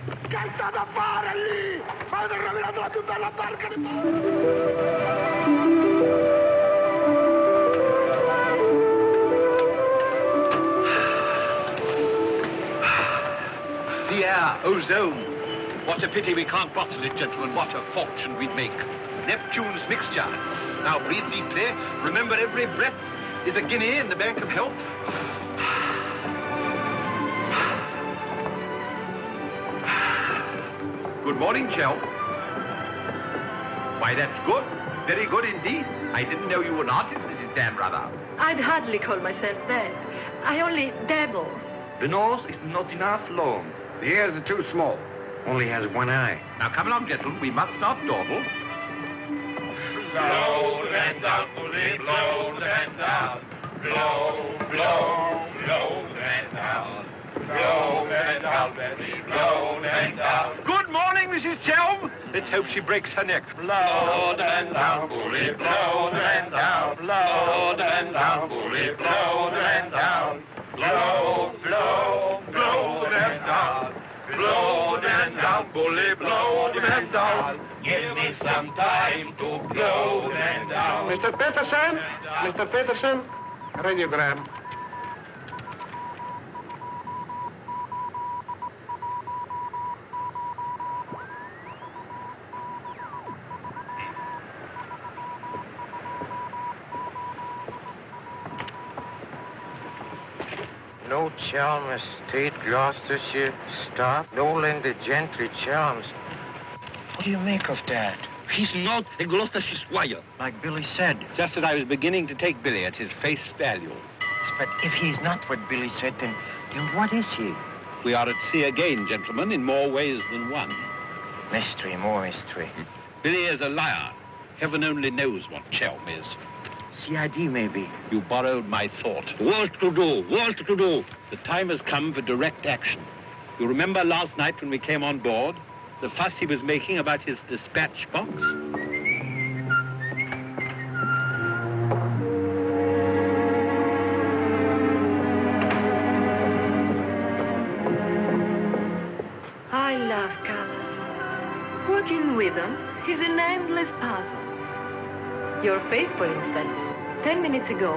The air, ozone. What a pity we can't bottle it, gentlemen. What a fortune we'd make. Neptune's mixture. Now breathe deeply. Remember, every breath is a guinea in the bank of health. Good morning, Chell. Why, that's good. Very good indeed. I didn't know you were an artist, Mrs. Danrother. I'd hardly call myself that. I only dabble. The nose is not enough long. The ears are too small. Only has one eye. Now, come along, gentlemen. We must not dawdle. Blow the man down, bully, blow the man down. Blow, blow, blow the man down. Blow the man down, baby, blow the man down. Good morning, Mrs. Chelm. Let's hope she breaks her neck. Blow the man down, bully, blow the man down. Blow the man down, bully, blow the man down. Blow, blow, blow the man down. Blow the man down, bully, blow the man down. Give me some time to blow the man down. Mr. Peterson? Mr. Peterson? Radiogram. No Chalmers State, Gloucestershire, stop. No Linda Gentry, Chalmers. What do you make of that? He's not a Gloucestershire squire. Like Billy said. Just as I was beginning to take Billy at his face value. But if he's not what Billy said, then what is he? We are at sea again, gentlemen, in more ways than one. Mystery, more mystery. Billy is a liar. Heaven only knows what Chelm is. CID, maybe. You borrowed my thought. What to do? What to do? The time has come for direct action. You remember last night when we came on board? The fuss he was making about his dispatch box? rhythm is an endless puzzle. Your face, for instance, 10 minutes ago,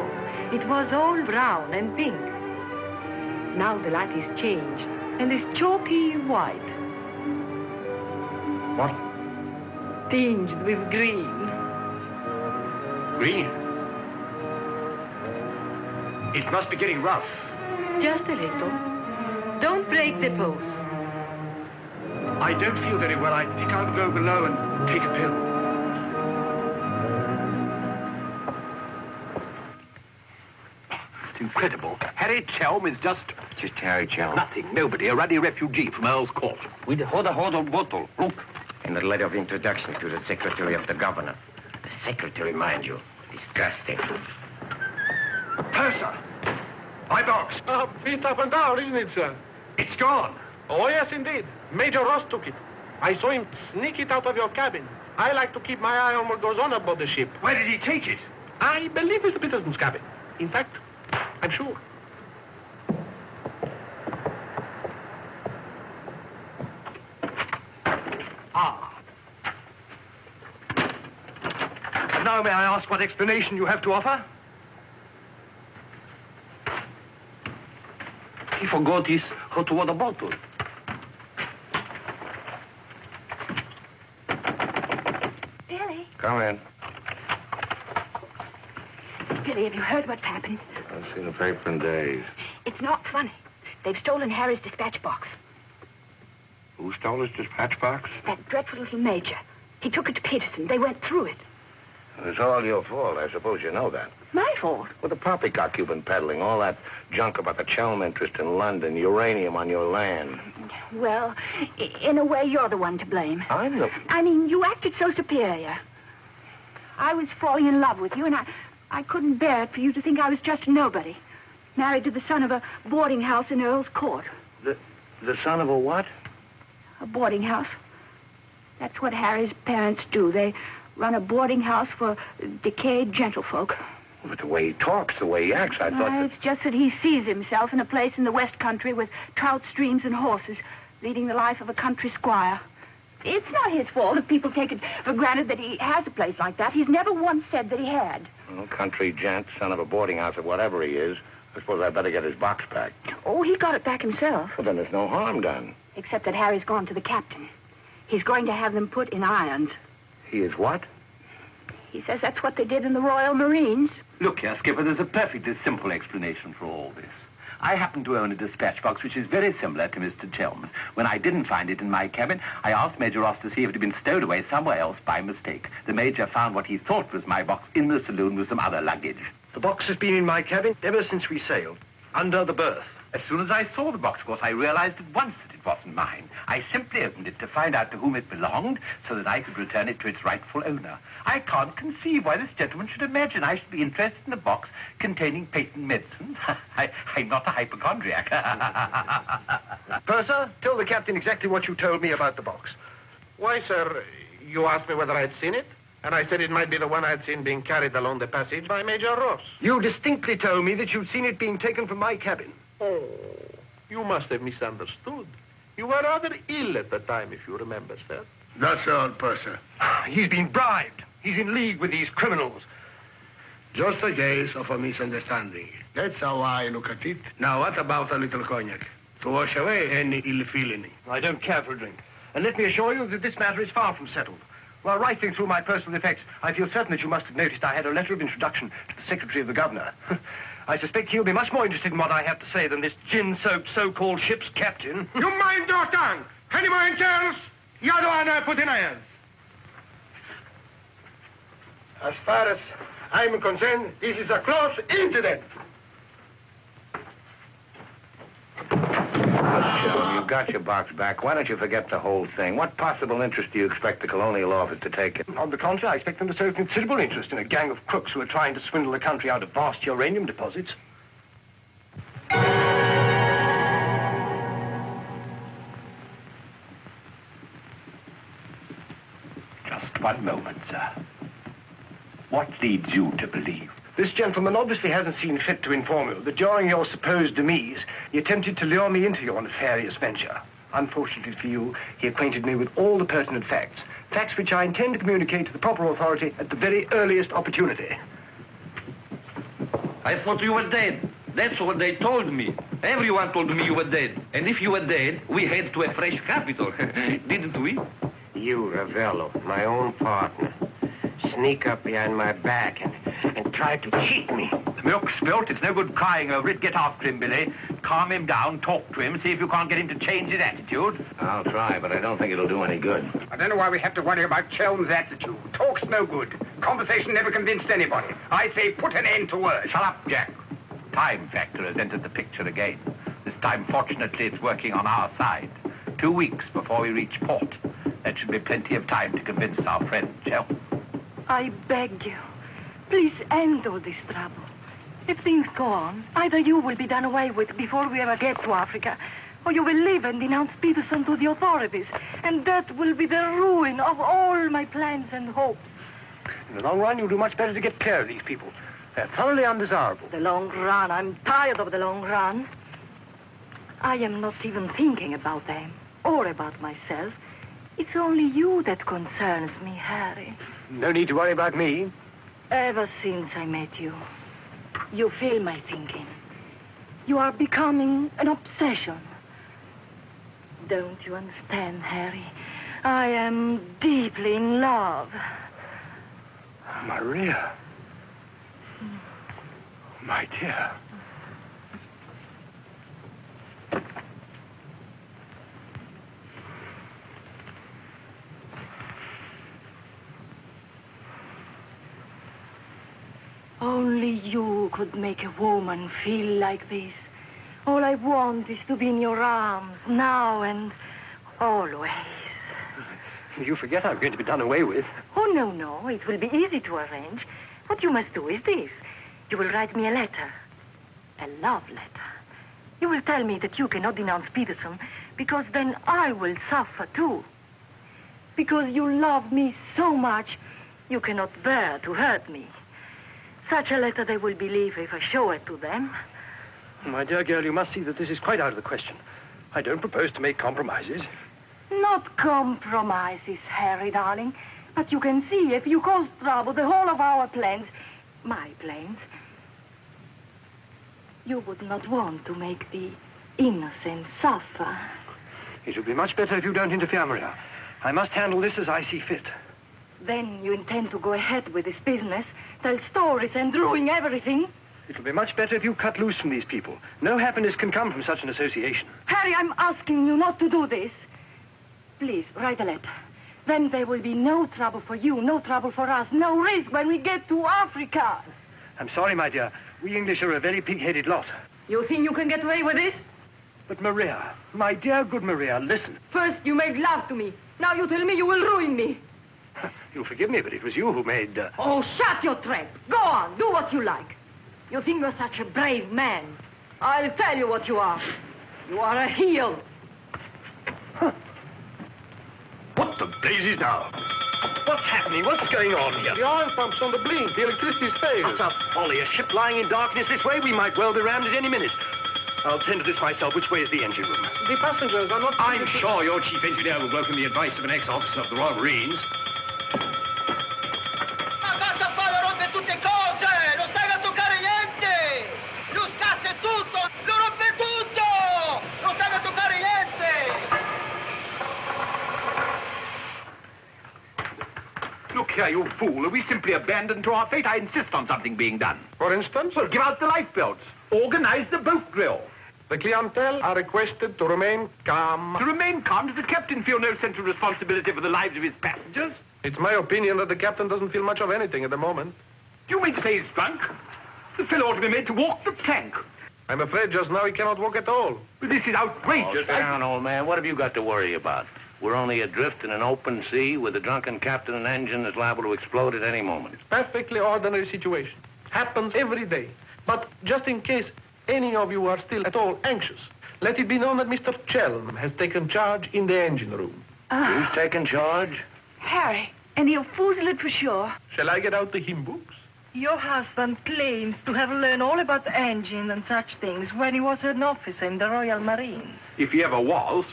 it was all brown and pink. Now the light is changed and is chalky white. What? Tinged with green. Green? It must be getting rough. Just a little. Don't break the pose. I don't feel very well. I think I'll go below and take a pill. It's incredible. Harry Chelm is just Harry Chelm. nothing, nobody, a ruddy refugee from Earl's Court. With a hot bottle. Look. And a letter of introduction to the secretary of the governor. The secretary, mind you. Disgusting. Purser! My box! Beat up and down, isn't it, sir? It's gone. Oh, yes, indeed. Major Ross took it. I saw him sneak it out of your cabin. I like to keep my eye on what goes on aboard the ship. Where did he take it? I believe it's the Peterson's cabin. In fact, I'm sure. And now may I ask what explanation you have to offer? He forgot his hot water bottle. Billy. Come in. Billy, have you heard what's happened? I've seen a paper in days. It's not funny. They've stolen Harry's dispatch box. Who stole his dispatch box? That dreadful little major. He took it to Peterson. They went through it. It's all your fault. I suppose you know that. My fault? Well, the poppycock you've been peddling, all that junk about the Chelm interest in London, uranium on your land. Well, in a way, you're the one to blame. I'm the... I mean, you acted so superior. I was falling in love with you, and I couldn't bear it for you to think I was just a nobody. Married to the son of a boarding house in Earl's Court. The son of a what? A boarding house. That's what Harry's parents do. They run a boarding house for decayed gentlefolk. But the way he talks, the way he acts, I thought that... It's just that he sees himself in a place in the West Country with trout streams and horses, leading the life of a country squire. It's not his fault if people take it for granted that he has a place like that. He's never once said that he had. Well, country gent, son of a boarding house or whatever he is, I suppose I'd better get his box back. Oh, he got it back himself. Well, then there's no harm done. Except that Harry's gone to the captain. He's going to have them put in irons. He is what? He says that's what they did in the Royal Marines. Look here, Skipper, there's a perfectly simple explanation for all this. I happen to own a dispatch box which is very similar to Mr. Chelm's. When I didn't find it in my cabin, I asked Major Ross to see if it had been stowed away somewhere else by mistake. The Major found what he thought was my box in the saloon with some other luggage. The box has been in my cabin ever since we sailed, under the berth. As soon as I saw the box, of course, I realized at once that it wasn't mine. I simply opened it to find out to whom it belonged so that I could return it to its rightful owner. I can't conceive why this gentleman should imagine I should be interested in a box containing patent medicines. I'm not a hypochondriac. Purser, tell the captain exactly what you told me about the box. Why, sir, you asked me whether I'd seen it, and I said it might be the one I'd seen being carried along the passage by Major Ross. You distinctly told me that you'd seen it being taken from my cabin. Oh, you must have misunderstood. You were rather ill at the time, if you remember, sir. That's all, Purser. He's been bribed. He's in league with these criminals. Just a case of a misunderstanding. That's how I look at it. Now, what about a little cognac? To wash away any ill feeling. I don't care for a drink. And let me assure you that this matter is far from settled. While rifling through my personal effects, I feel certain that you must have noticed I had a letter of introduction to the Secretary of the Governor. I suspect he'll be much more interested in what I have to say than this gin-soaked so-called ship's captain. You mind your tongue! Any more else? The other one I put in irons. As far as I'm concerned, this is a close incident. You've got your box back. Why don't you forget the whole thing? What possible interest do you expect the Colonial Office to take in? On the contrary, I expect them to show considerable interest in a gang of crooks who are trying to swindle the country out of vast uranium deposits. Just one moment, sir. What leads you to believe? This gentleman obviously hasn't seen fit to inform you that during your supposed demise, he attempted to lure me into your nefarious venture. Unfortunately for you, he acquainted me with all the pertinent facts. Facts which I intend to communicate to the proper authority at the very earliest opportunity. I thought you were dead. That's what they told me. Everyone told me you were dead. And if you were dead, we head to a fresh capital. Didn't we? You, Ravello, my own partner, sneak up behind my back and try to cheat me. The milk's spilt. It's no good crying over it. Get after him, Billy. Calm him down. Talk to him. See if you can't get him to change his attitude. I'll try, but I don't think it'll do any good. I don't know why we have to worry about Chelm's attitude. Talk's no good. Conversation never convinced anybody. I say put an end to words. Shut up, Jack. Time factor has entered the picture again. This time, fortunately, it's working on our side. 2 weeks before we reach port. That should be plenty of time to convince our friend, Chel. I beg you, please end all this trouble. If things go on, either you will be done away with before we ever get to Africa, or you will leave and denounce Peterson to the authorities, and that will be the ruin of all my plans and hopes. In the long run, you'll do much better to get clear of these people. They're thoroughly undesirable. The long run. I'm tired of the long run. I am not even thinking about them or about myself. It's only you that concerns me, Harry. No need to worry about me. Ever since I met you, you fill my thinking. You are becoming an obsession. Don't you understand, Harry? I am deeply in love. Maria. My dear. Only you could make a woman feel like this. All I want is to be in your arms, now and always. You forget I'm going to be done away with. Oh, no. It will be easy to arrange. What you must do is this. You will write me a letter. A love letter. You will tell me that you cannot denounce Peterson, because then I will suffer too. Because you love me so much, you cannot bear to hurt me. Such a letter they will believe if I show it to them. My dear girl, you must see that this is quite out of the question. I don't propose to make compromises. Not compromises, Harry, darling. But you can see if you cause trouble, the whole of our plans, my plans, you would not want to make the innocent suffer. It would be much better if you don't interfere, Maria. I must handle this as I see fit. Then you intend to go ahead with this business, tell stories and ruin everything? It will be much better if you cut loose from these people. No happiness can come from such an association. Harry, I'm asking you not to do this. Please, write a letter. Then there will be no trouble for you, no trouble for us, no risk when we get to Africa. I'm sorry, my dear. We English are a very pig-headed lot. You think you can get away with this? But Maria, my dear good Maria, listen. First you made love to me. Now you tell me you will ruin me. You'll forgive me, but it was you who made... Oh, shut your trap. Go on, do what you like. You think you're such a brave man. I'll tell you what you are. You are a heel. Huh. What the blazes now? What's happening? What's going on here? The oil pump's on the blink. The electricity's failed. What a folly. A ship lying in darkness this way? We might well be rammed at any minute. I'll tend to this myself. Which way is the engine room? The passengers are not... I'm sure your chief engineer will welcome the advice of an ex-officer of the Royal Marines. Look here, you fool. Are we simply abandoned to our fate? I insist on something being done. For instance? Well, give out the lifebelts. Organize the boat drill. The clientele are requested to remain calm. To remain calm? Does the captain feel no sense of responsibility for the lives of his passengers? It's my opinion that the captain doesn't feel much of anything at the moment. Do you mean to say he's drunk? The fellow ought to be made to walk the plank. I'm afraid just now he cannot walk at all. But this is outrageous. Oh, sit down, old man. What have you got to worry about? We're only adrift in an open sea with a drunken captain and engine that's liable to explode at any moment. Perfectly ordinary situation. Happens every day. But just in case any of you are still at all anxious, let it be known that Mr. Chelm has taken charge in the engine room. Who's taken charge? Harry, and he'll foozle it for sure. Shall I get out the hymn books? Your husband claims to have learned all about engine and such things when he was an officer in the Royal Marines. If he ever was.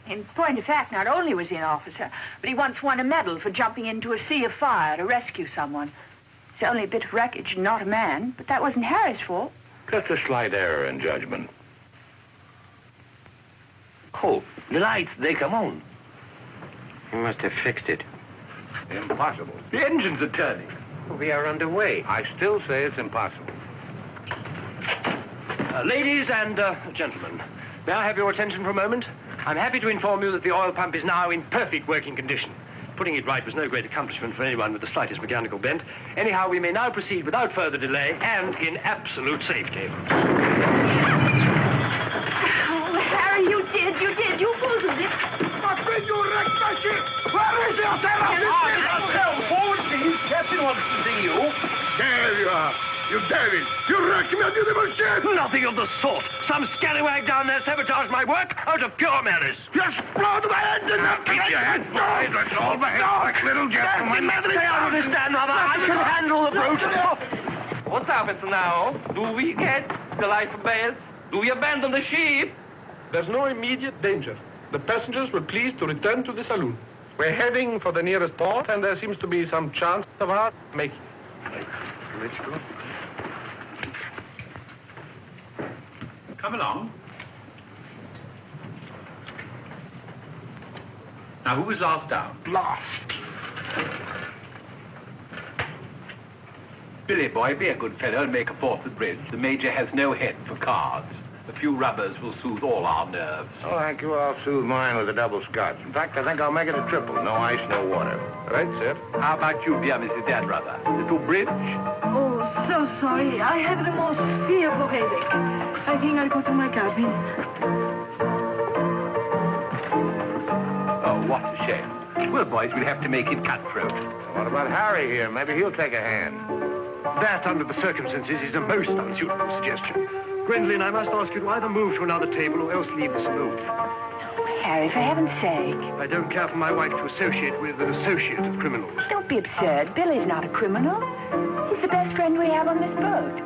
In point of fact, not only was he an officer, but he once won a medal for jumping into a sea of fire to rescue someone. It's only a bit of wreckage, not a man, but that wasn't Harry's fault. Just a slight error in judgment. Oh, the lights, they come on. You must have fixed it. Impossible. The engines are turning. We are underway. I still say it's impossible. Ladies and gentlemen, may I have your attention for a moment? I'm happy to inform you that the oil pump is now in perfect working condition. Putting it right was no great accomplishment for anyone with the slightest mechanical bent. Anyhow, we may now proceed without further delay and in absolute safety. Oh, Harry, you did. You fooled it. But when you wrecked my ship, where is your terror? Forward, please. Captain wants to see you. There you are. You devil! You wrecked my beautiful ship! Nothing of the sort. Some scallywag down there sabotaged my work out of pure malice. You explode my engine! Now keep your hands behind. Let's all behave like little gentlemen. Stay out of this, stand, mother. I can handle the brute. What happens now? Do we get the lifebelts? Do we abandon the ship? There's no immediate danger. The passengers will please to return to the saloon. We're heading for the nearest port, and there seems to be some chance of our making it. Let's go. Come along. Now, who was last down? Last. Billy, boy, be a good fellow and make a fourth at bridge. The Major has no head for cards. A few rubbers will soothe all our nerves. Oh, thank you. I'll soothe mine with a double scotch. In fact, I think I'll make it a triple. No ice, no water. Right, sir. How about you, dear Mrs. Dadbrother? Little bridge? Oh, so sorry. I have the most fearful headache. I think I'll go to my cabin. Oh, what a shame. Well, boys, we'll have to make it cutthroat. What about Harry here? Maybe he'll take a hand. That, under the circumstances, is a most unsuitable suggestion. Gwendolen, I must ask you to either move to another table or else leave the saloon. Harry, for heaven's sake. I don't care for my wife to associate with an associate of criminals. Don't be absurd. Billy's not a criminal. He's the best friend we have on this boat.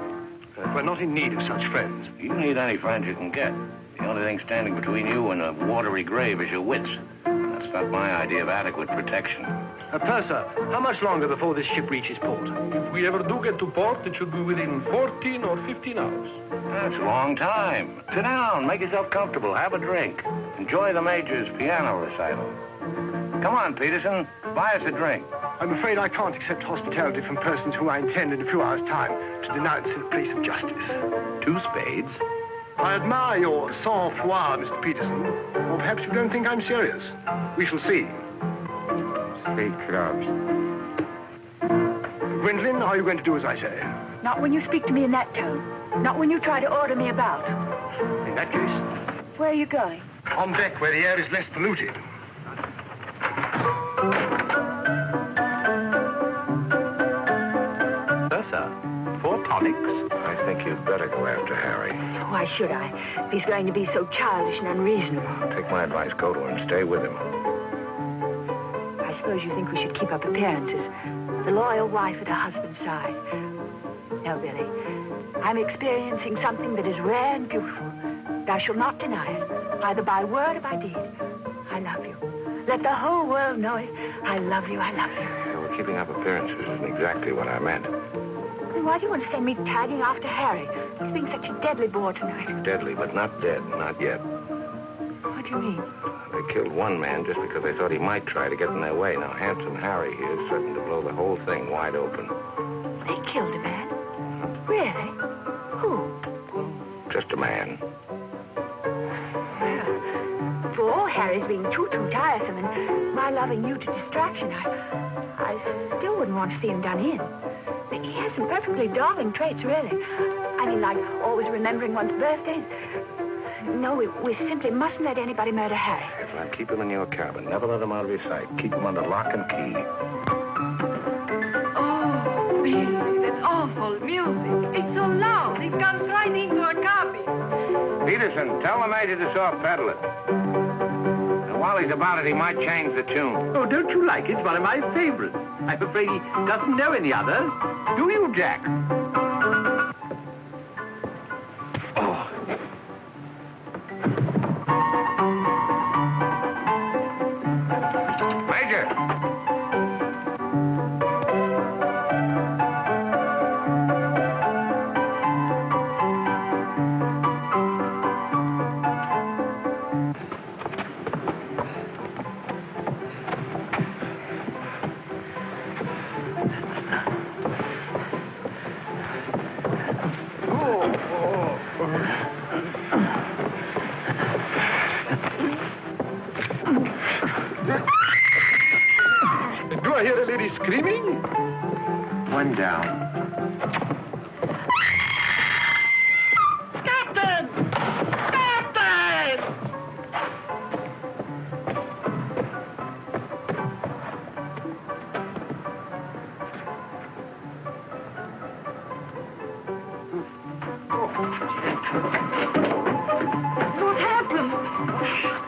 We're not in need of such friends. You need any friends you can get. The only thing standing between you and a watery grave is your wits. That's not my idea of adequate protection. Purser, how much longer before this ship reaches port? If we ever do get to port, it should be within 14 or 15 hours. That's a long time. Sit down, make yourself comfortable, have a drink. Enjoy the Major's piano recital. Come on, Peterson, buy us a drink. I'm afraid I can't accept hospitality from persons who I intend in a few hours' time to denounce in a place of justice. 2 spades? I admire your sang-froid, Mr. Peterson. Or perhaps you don't think I'm serious. We shall see. 3 clubs. Gwendolen, are you going to do as I say? Not when you speak to me in that tone. Not when you try to order me about. In that case, Where are you going? on deck where the air is less polluted. Sir, 4 tonics. I think you'd better go after Harry. Why should I? If he's going to be so childish and unreasonable. Take my advice, go to him, stay with him. I suppose you think we should keep up appearances. The loyal wife at her husband's side. No, Billy. I'm experiencing something that is rare and beautiful. And I shall not deny it, either by word or by deed. I love you. Let the whole world know it. I love you, I love you. Yeah, well, keeping up appearances isn't exactly what I meant. Then why do you want to send me tagging after Harry? He's being such a deadly bore tonight. Deadly, but not dead, not yet. What do you mean? They killed one man just because they thought he might try to get in their way. Now, handsome Harry here is certain to blow the whole thing wide open. They killed a man? Really? Who? Just a man. Well, for all Harry's being too tiresome and my loving you to distraction, I still wouldn't want to see him done in. He has some perfectly darling traits, really. I mean, like always remembering one's birthday. No, we simply mustn't let anybody murder Harry. Well, keep him in your cabin. Never let him out of your sight. Keep him under lock and key. Oh, Billy, that awful music. It's so loud. It comes right into our cabin. Peterson, tell the Major to soft pedal it. And while he's about it, he might change the tune. Oh, don't you like it? It's one of my favorites. I'm afraid he doesn't know any others. Do you, Jack? one down. Captain! Captain! What happened?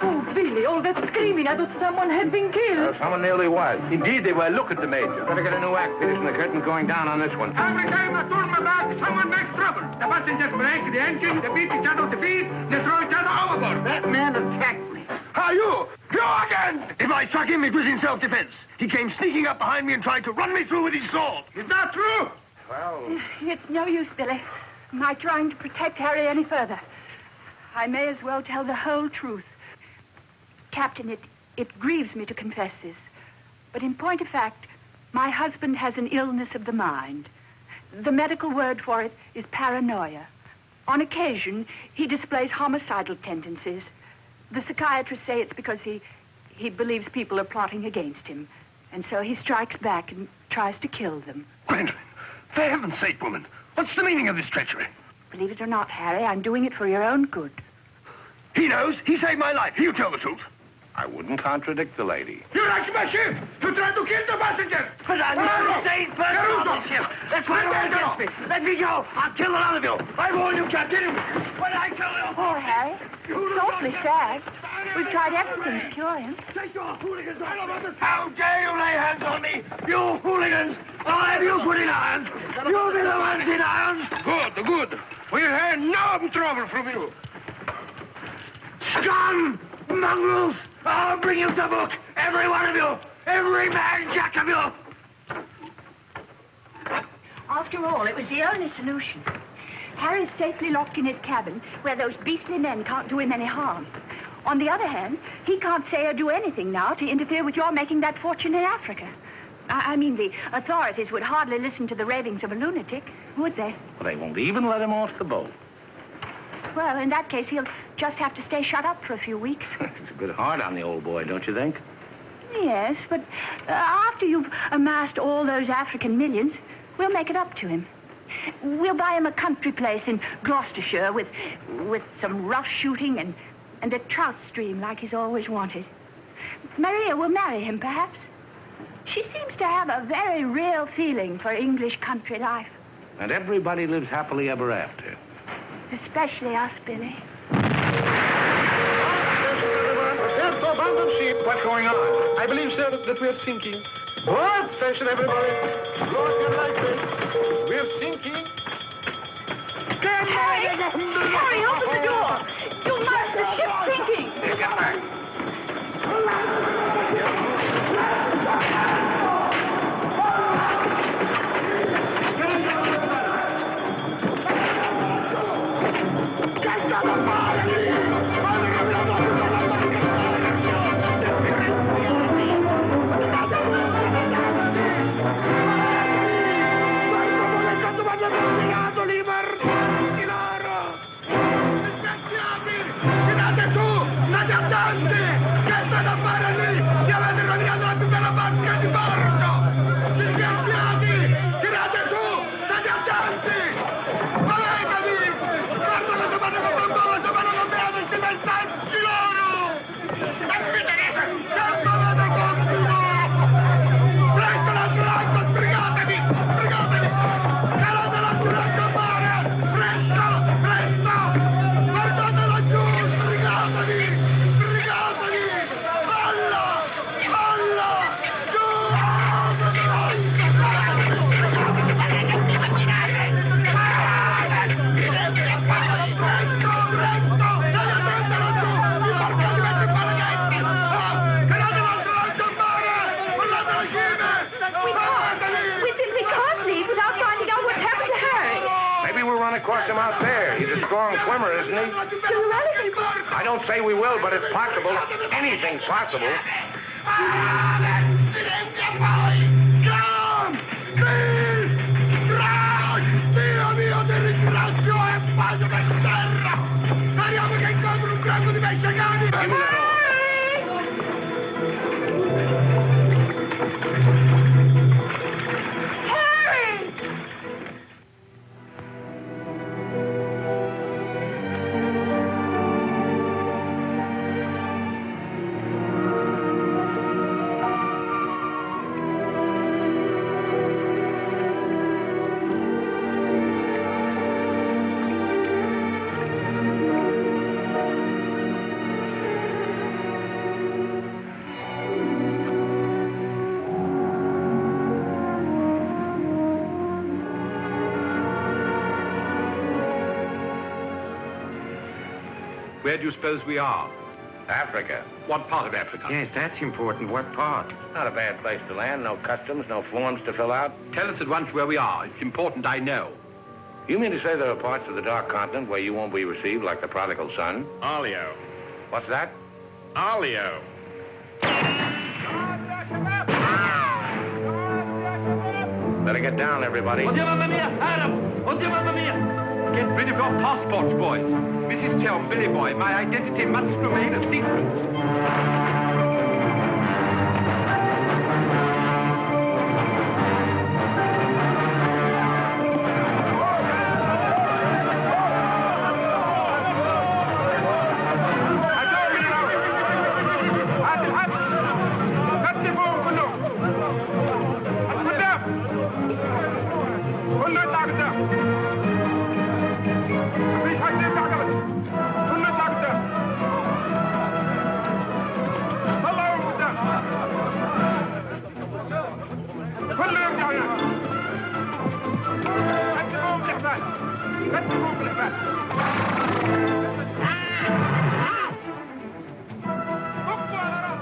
Oh, Billy, all that screaming. I thought someone had been killed. Someone nearly was. Indeed, they were. Look at the Major. Better get a new act fitted and the curtain going down on this one. Every time I turn my back, someone makes trouble. The passengers break the engine, they beat each other to feet, they throw each other overboard. That man attacked me. How you? You again! If I struck him, it was in self-defense. He came sneaking up behind me and tried to run me through with his sword. Is that true? Well... It's no use, Billy. My trying to protect Harry any further. I may as well tell the whole truth. Captain, it grieves me to confess this, but in point of fact, my husband has an illness of the mind. The medical word for it is paranoia. On occasion, he displays homicidal tendencies. The psychiatrists say it's because he believes people are plotting against him, and so he strikes back and tries to kill them. Gwendolyn, for heaven's sake, woman, what's the meaning of this treachery? Believe it or not, Harry, I'm doing it for your own good. He knows. He saved my life. He'll tell the truth. I wouldn't contradict the lady. You wrecked my ship! You tried to kill the passengers! But I never stayed first on the ship. That's why you're against me. Let me go. I'll kill a lot of you. I warn you, Captain. When I kill you... Poor Harry. It's awfully sad. We've tried everything to cure him. Take your hooligans out of this. How dare you lay hands on me? You hooligans! I'll have you put in irons. You'll be the ones in irons. Good, good. We'll have no trouble from you. Scum! Mongrels! I'll bring you to book! Every one of you! Every man jack of you! After all, it was the only solution. Harry's safely locked in his cabin, where those beastly men can't do him any harm. On the other hand, he can't say or do anything now to interfere with your making that fortune in Africa. I mean, the authorities would hardly listen to the ravings of a lunatic, would they? Well, they won't even let him off the boat. Well, in that case, he'll just have to stay shut up for a few weeks. It's a bit hard on the old boy, don't you think? Yes, but after you've amassed all those African millions, we'll make it up to him. We'll buy him a country place in Gloucestershire with some rough shooting and a trout stream like he's always wanted. Maria will marry him, perhaps. She seems to have a very real feeling for English country life. And everybody lives happily ever after. Especially us, Billy. There's the abandoned ship. What's going on? I believe, sir, that we're sinking. What? Station, everybody. Broken like this. We're sinking. Harry! Harry, open the door! You must! The ship's sinking! Get back. Across him out there. He's a strong swimmer, isn't he? I don't say we will, but it's possible. Anything's possible. Dio mio, ti ringrazio e pace per terra! Speriamo che incontri un branco di messicani! Harry! Where do you suppose we are? Africa. What part of Africa? Yes, that's important. What part? Not a bad place to land. No customs, no forms to fill out. Tell us at once where we are. It's important I know. You mean to say there are parts of the Dark Continent where you won't be received like the prodigal son? Olio. What's that? Olio. Better get down, everybody. Oddio, mamma mia! Arabs! Oddio, mamma mia! Get rid of your passports, boys. Mrs. Chelm, Billy Boy, my identity must remain a secret.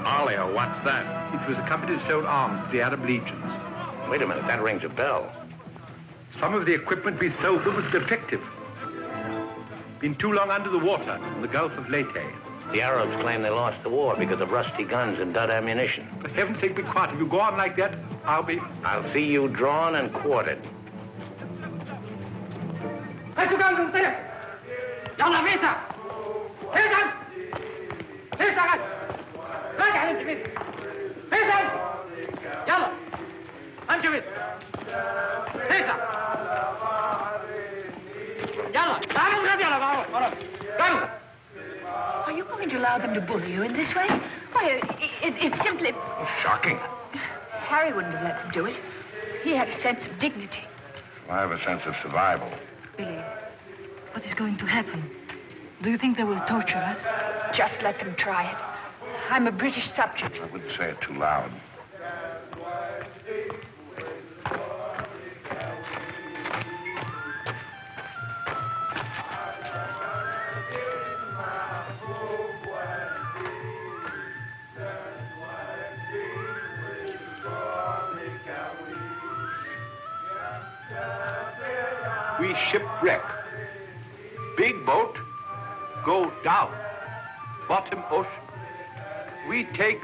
Olio, what's that? It was a company that sold arms to the Arab legions. Wait a minute, that rings a bell. Some of the equipment we sold them was defective. Been too long under the water in the Gulf of Leyte. The Arabs claim they lost the war because of rusty guns and dud ammunition. For heaven's sake, be quiet. If you go on like that, I'll see you drawn and quartered. يلا فيتا فيتا فيتا راجع انت فيتا فيتا يلا امشي فيتا فيتا يلا تعال الغد يلا يلا. Are you going to allow them to bully you in this way? Why, it's simply... Shocking. Harry wouldn't have let them do it. He had a sense of dignity. I have a sense of survival. Billy, what is going to happen? Do you think they will torture us? Just let them try it. I'm a British subject. I wouldn't say it too loud. We shipwreck. Big boat, go down. Bottom ocean. We take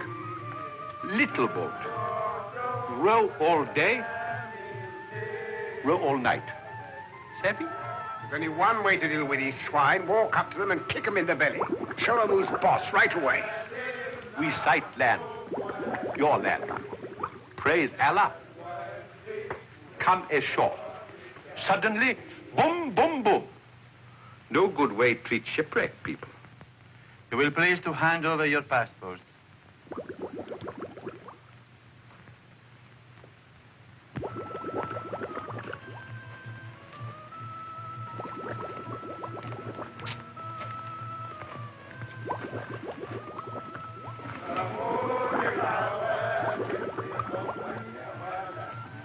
little boat. Row all day, row all night. Savvy? There's only one way to deal with these swine. Walk up to them and kick them in the belly. Show them who's boss right away. We sight land. Your land. Praise Allah. Come ashore. Suddenly, boom, boom, boom. No good way to treat shipwrecked people. You will please to hand over your passports.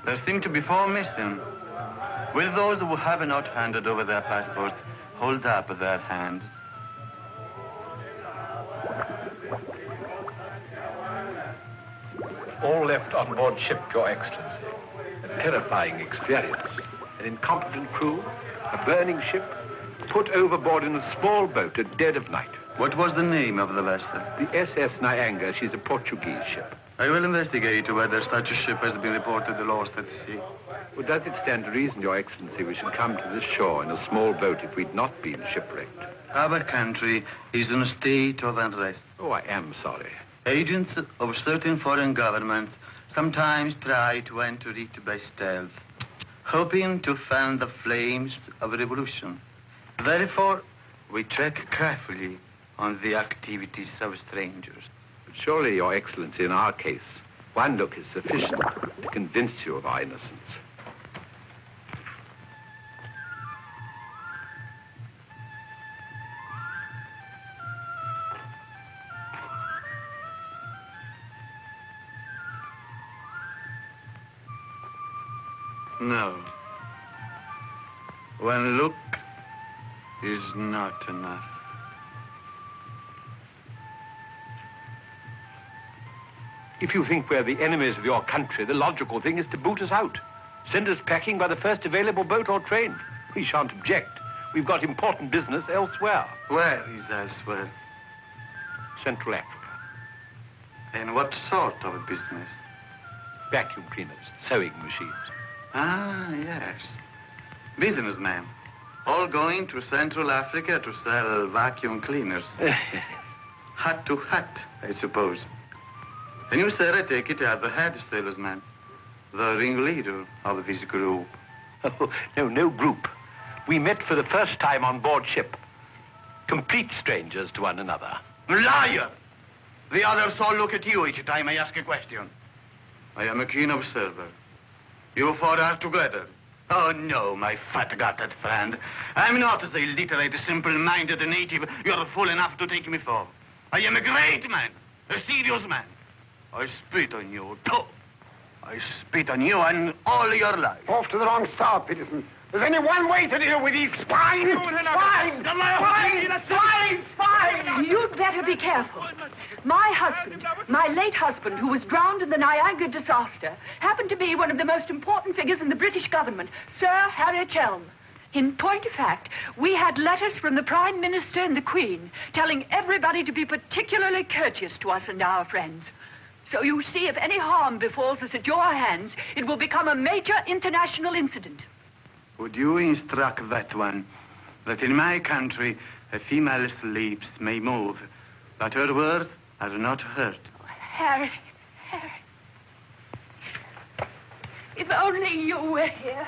There seem to be 4 missing. Will those who have not handed over their passports hold up their hands? All left on board ship, Your Excellency. A terrifying experience. An incompetent crew, a burning ship, put overboard in a small boat at dead of night. What was the name of the vessel? The SS Nyanga. She's a Portuguese ship. I will investigate whether such a ship has been reported lost at sea. Well, does it stand to reason, Your Excellency, we should come to this shore in a small boat if we'd not been shipwrecked? Our country is in a state of unrest. Oh, I am sorry. Agents of certain foreign governments sometimes try to enter it by stealth, hoping to fan the flames of revolution. Therefore, we check carefully on the activities of strangers. But surely, Your Excellency, in our case, one look is sufficient to convince you of our innocence. No. One look is not enough. If you think we're the enemies of your country, the logical thing is to boot us out. Send us packing by the first available boat or train. We shan't object. We've got important business elsewhere. Where is elsewhere? Central Africa. And what sort of business? Vacuum cleaners, sewing machines. Ah, yes. Businessmen. All going to Central Africa to sell vacuum cleaners. Hat to hat, I suppose. And you, sir, I take it, are the head salesman, the ringleader of this group. Oh, no group. We met for the first time on board ship. Complete strangers to one another. Liar! The others all look at you each time I ask a question. I am a keen observer. You four are together. Oh, no, my fat-gutted friend. I'm not the illiterate, simple-minded native you're fool enough to take me for. I am a great man, a serious man. I spit on you, too. I spit on you and all your life. Off to the wrong start, Peterson. There's only one way to deal with these swine! Swine! Swine! You'd better be careful. My husband, my late husband, who was drowned in the Niagara disaster, happened to be one of the most important figures in the British government, Sir Harry Chelm. In point of fact, we had letters from the Prime Minister and the Queen telling everybody to be particularly courteous to us and our friends. So you see, if any harm befalls us at your hands, it will become a major international incident. Would you instruct that one that in my country a female slave may move, but her words are not heard? Harry. If only you were here.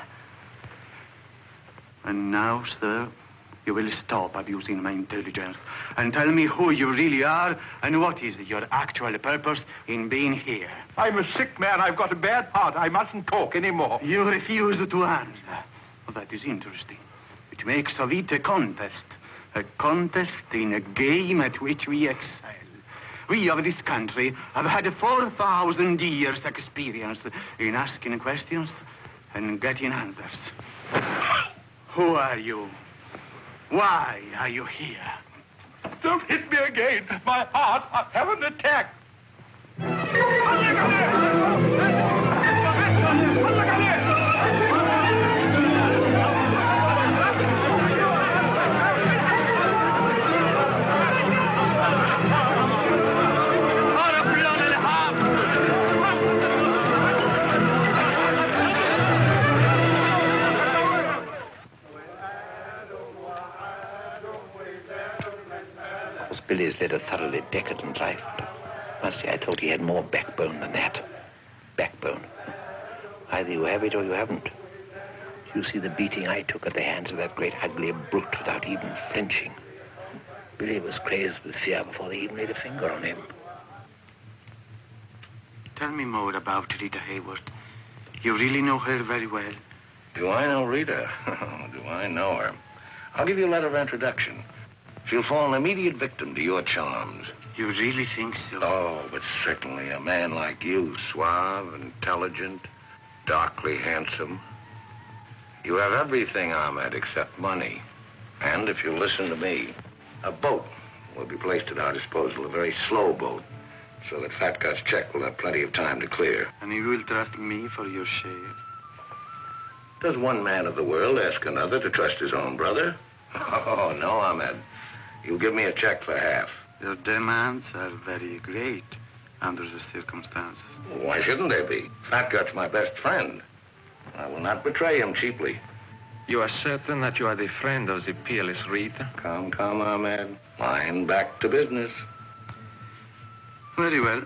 And now, sir, you will stop abusing my intelligence and tell me who you really are and what is your actual purpose in being here. I'm a sick man. I've got a bad heart. I mustn't talk anymore. You refuse to answer. Well, that is interesting. It makes of it a contest in a game at which we excel. We of this country have had 4,000 years' experience in asking questions and getting answers. Who are you? Why are you here? Don't hit me again. My heart. I have an attack. Billy's led a thoroughly decadent life. Must say, I thought he had more backbone than that. Backbone. Either you have it or you haven't. You see the beating I took at the hands of that great ugly brute without even flinching. Billy was crazed with fear before they even laid a finger on him. Tell me more about Rita Hayworth. You really know her very well. Do I know Rita? Do I know her? I'll give you a letter of introduction. She'll fall an immediate victim to your charms. You really think so? Oh, but certainly a man like you, suave, intelligent, darkly handsome. You have everything, Ahmed, except money. And if you'll listen to me, a boat will be placed at our disposal, a very slow boat, so that Fat Gut's check will have plenty of time to clear. And you will trust me for your share? Does one man of the world ask another to trust his own brother? Oh, no, Ahmed. You'll give me a check for half. Your demands are very great under the circumstances. Why shouldn't they be? Fat Gut's my best friend. I will not betray him cheaply. You are certain that you are the friend of the peerless Rita? Come, Ahmed. Line back to business. Very well.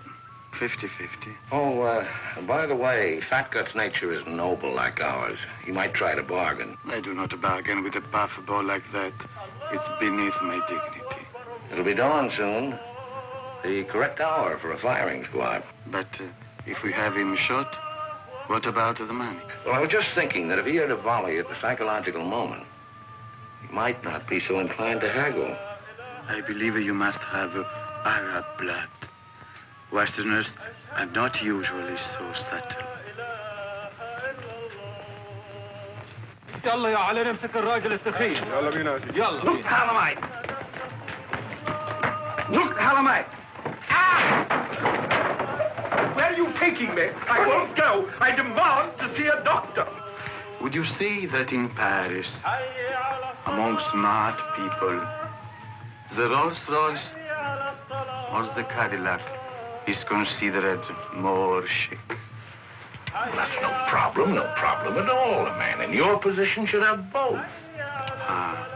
50-50. Oh, by the way, Fat Gut's nature is noble like ours. He might try to bargain. I do not bargain with a puffball like that. It's beneath my dignity. It'll be dawn soon. The correct hour for a firing squad. But if we have him shot, what about the money? Well, I was just thinking that if he heard a volley at the psychological moment, he might not be so inclined to haggle. I believe you must have Arab blood. Westerners are not usually so subtle. يلا يا علي نمسك الراجل الثخين. يلا بينا. يلا. Look, Halamite. Look, Halamite. are you taking me? I won't go. I demand to see a doctor. Would you say that in Paris, among smart people, the Rolls-Royce or the Cadillac is considered more chic? Well, that's no problem at all. A man in your position should have both. Ah.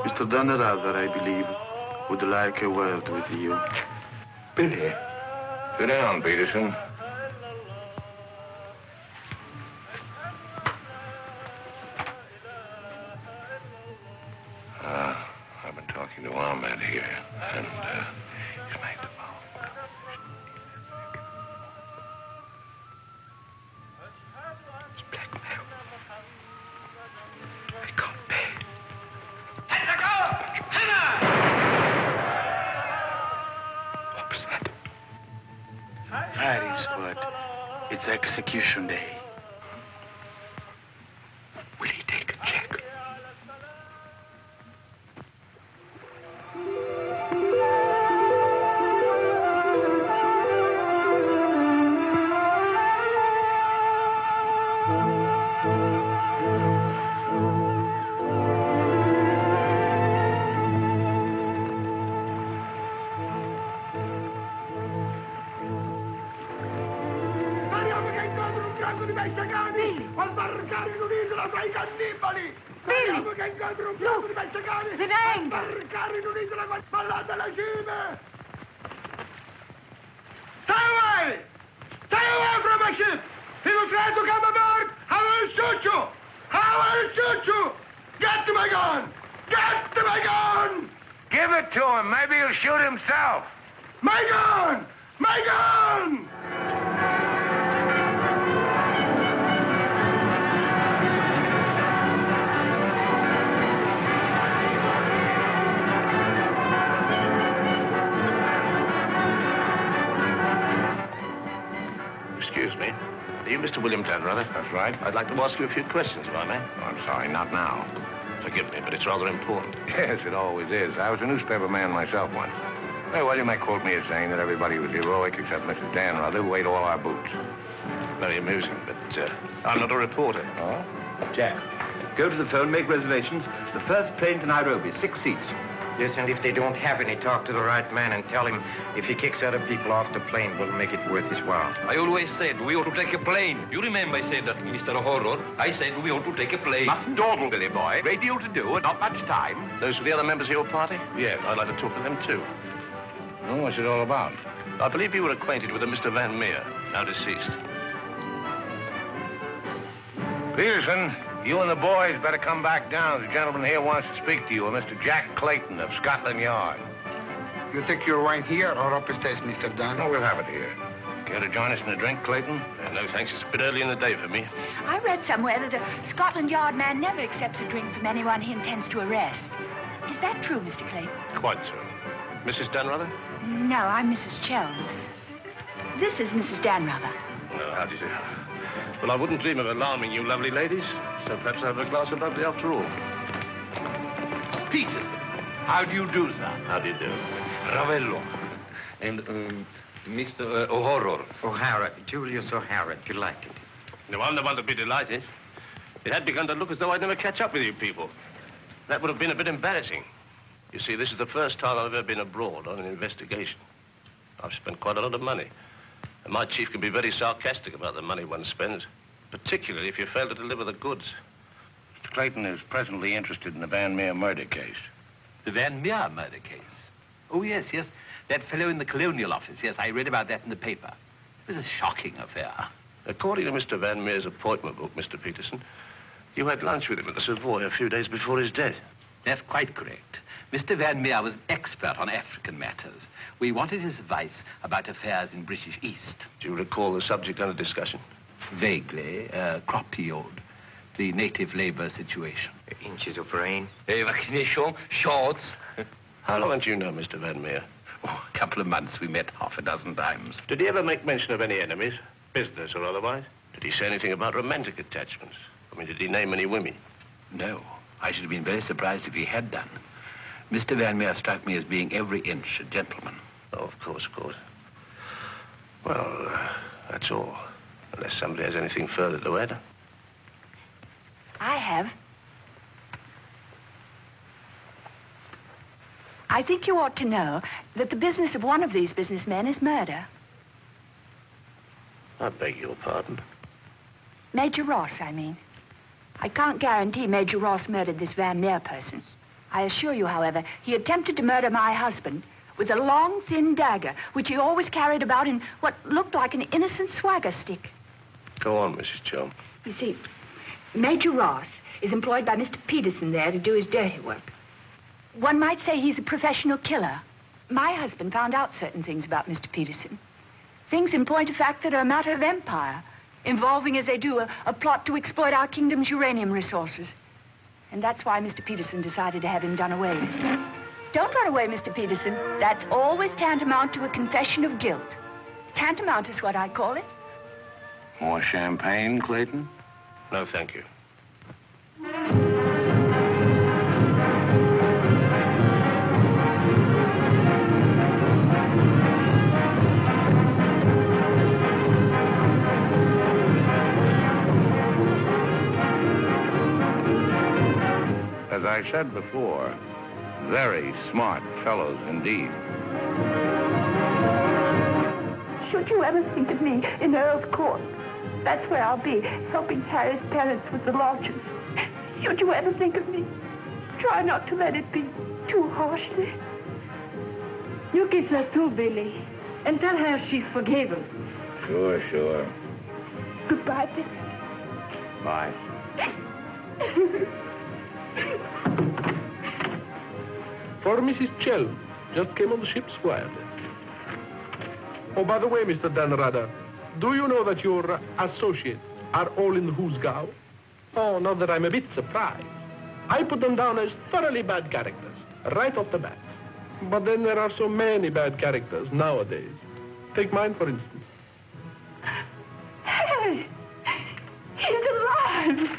Mr. Dannerather, I believe, would like a word with you. Billy. Sit down, Peterson. I've been talking to Ahmed here, and he's made the phone. It's blackmail. I can't pay. What was that? Paris, but it's execution day. Will he take a check? Give it to him. Maybe he'll shoot himself. My gun! My gun! Excuse me. Are you Mr. William Dannerather? That's right. I'd like to ask you a few questions, if I may. Oh, I'm sorry, not now. Forgive me, but it's rather important. Yes, it always is. I was a newspaper man myself once. Well, you may quote me as saying that everybody was heroic except Mrs. Dannerather, who ate all our boots. Very amusing, but I'm not a reporter. Oh? Jack, go to the phone, make reservations. The first plane to Nairobi, 6 seats. Yes, and if they don't have any, talk to the right man and tell him if he kicks other people off the plane, we'll make it worth his while. I always said we ought to take a plane. You remember I said that, Mr. Horror. I said we ought to take a plane. Mustn't dawdle, Billy boy. Great deal to do and not much time. Those were the other members of your party? Yes, I'd like to talk to them, too. Oh, what's it all about? I believe you were acquainted with a Mr. Van Meer, now deceased. Peterson, you and the boys better come back down. The gentleman here wants to speak to you, a Mr. Jack Clayton of Scotland Yard. You take your wine here or upstairs, Mr. Dunn? No, we'll have it here. Care to join us in a drink, Clayton? No, thanks. It's a bit early in the day for me. I read somewhere that a Scotland Yard man never accepts a drink from anyone he intends to arrest. Is that true, Mr. Clayton? Quite so. Mrs. Dannerather? No, I'm Mrs. Chelm. This is Mrs. Dannerather. Well, how do you do? Well, I wouldn't dream of alarming you lovely ladies, so perhaps I'll have a glass of bubbly after all. Peterson, how do you do, sir? How do you do? Ravello. And, Mr. O'Horror. O'Hara, Julius O'Hara, delighted. No, I'm the one to be delighted. It had begun to look as though I'd never catch up with you people. That would have been a bit embarrassing. You see, this is the first time I've ever been abroad on an investigation. I've spent quite a lot of money. And my chief can be very sarcastic about the money one spends, particularly if you fail to deliver the goods. Mr. Clayton is presently interested in the Van Meer murder case. The Van Meer murder case? Oh, yes. That fellow in the Colonial Office. Yes, I read about that in the paper. It was a shocking affair. According to Mr. Van Meer's appointment book, Mr. Peterson, you had lunch with him at the Savoy a few days before his death. That's quite correct. Mr. Van Meer was an expert on African matters. We wanted his advice about affairs in British East. Do you recall the subject under discussion? Vaguely. Crop yield, the native labor situation. Inches of rain. Vaccination, shorts. How long did you know Mr. Van Meer? Oh, a couple of months. We met half a dozen times. Did he ever make mention of any enemies, business or otherwise? Did he say anything about romantic attachments? I mean, did he name any women? No. I should have been very surprised if he had done. Mr. Van Meer struck me as being every inch a gentleman. Oh, of course. Well, that's all. Unless somebody has anything further to add. I have. I think you ought to know that the business of one of these businessmen is murder. I beg your pardon. Major Ross, I mean. I can't guarantee Major Ross murdered this Van Meer person. I assure you, however, he attempted to murder my husband with a long, thin dagger, which he always carried about in what looked like an innocent swagger stick. Go on, Mrs. Chelm. You see, Major Ross is employed by Mr. Peterson there to do his dirty work. One might say he's a professional killer. My husband found out certain things about Mr. Peterson. Things in point of fact that are a matter of empire, involving, as they do, a plot to exploit our kingdom's uranium resources. And that's why Mr. Peterson decided to have him done away with. Don't run away, Mr. Peterson. That's always tantamount to a confession of guilt. Tantamount is what I call it. More champagne, Clayton? No, thank you. As I said before, very smart fellows indeed. Should you ever think of me in Earl's Court, that's where I'll be, helping Harry's parents with the lodgers. Should you ever think of me, try not to let it be too harshly. You kiss her too, Billy, and tell her she's forgiven. Sure. Goodbye, Billy. Bye. For Mrs. Chelm, just came on the ship's wireless. Oh, by the way, Mr. Dan Rada, do you know that your associates are all in the Hoosgow? Oh, not that I'm a bit surprised. I put them down as thoroughly bad characters, right off the bat. But then there are so many bad characters nowadays. Take mine, for instance. Harry! He's alive!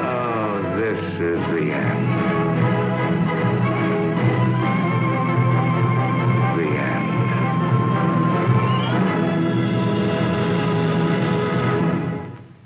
Oh, this is the end.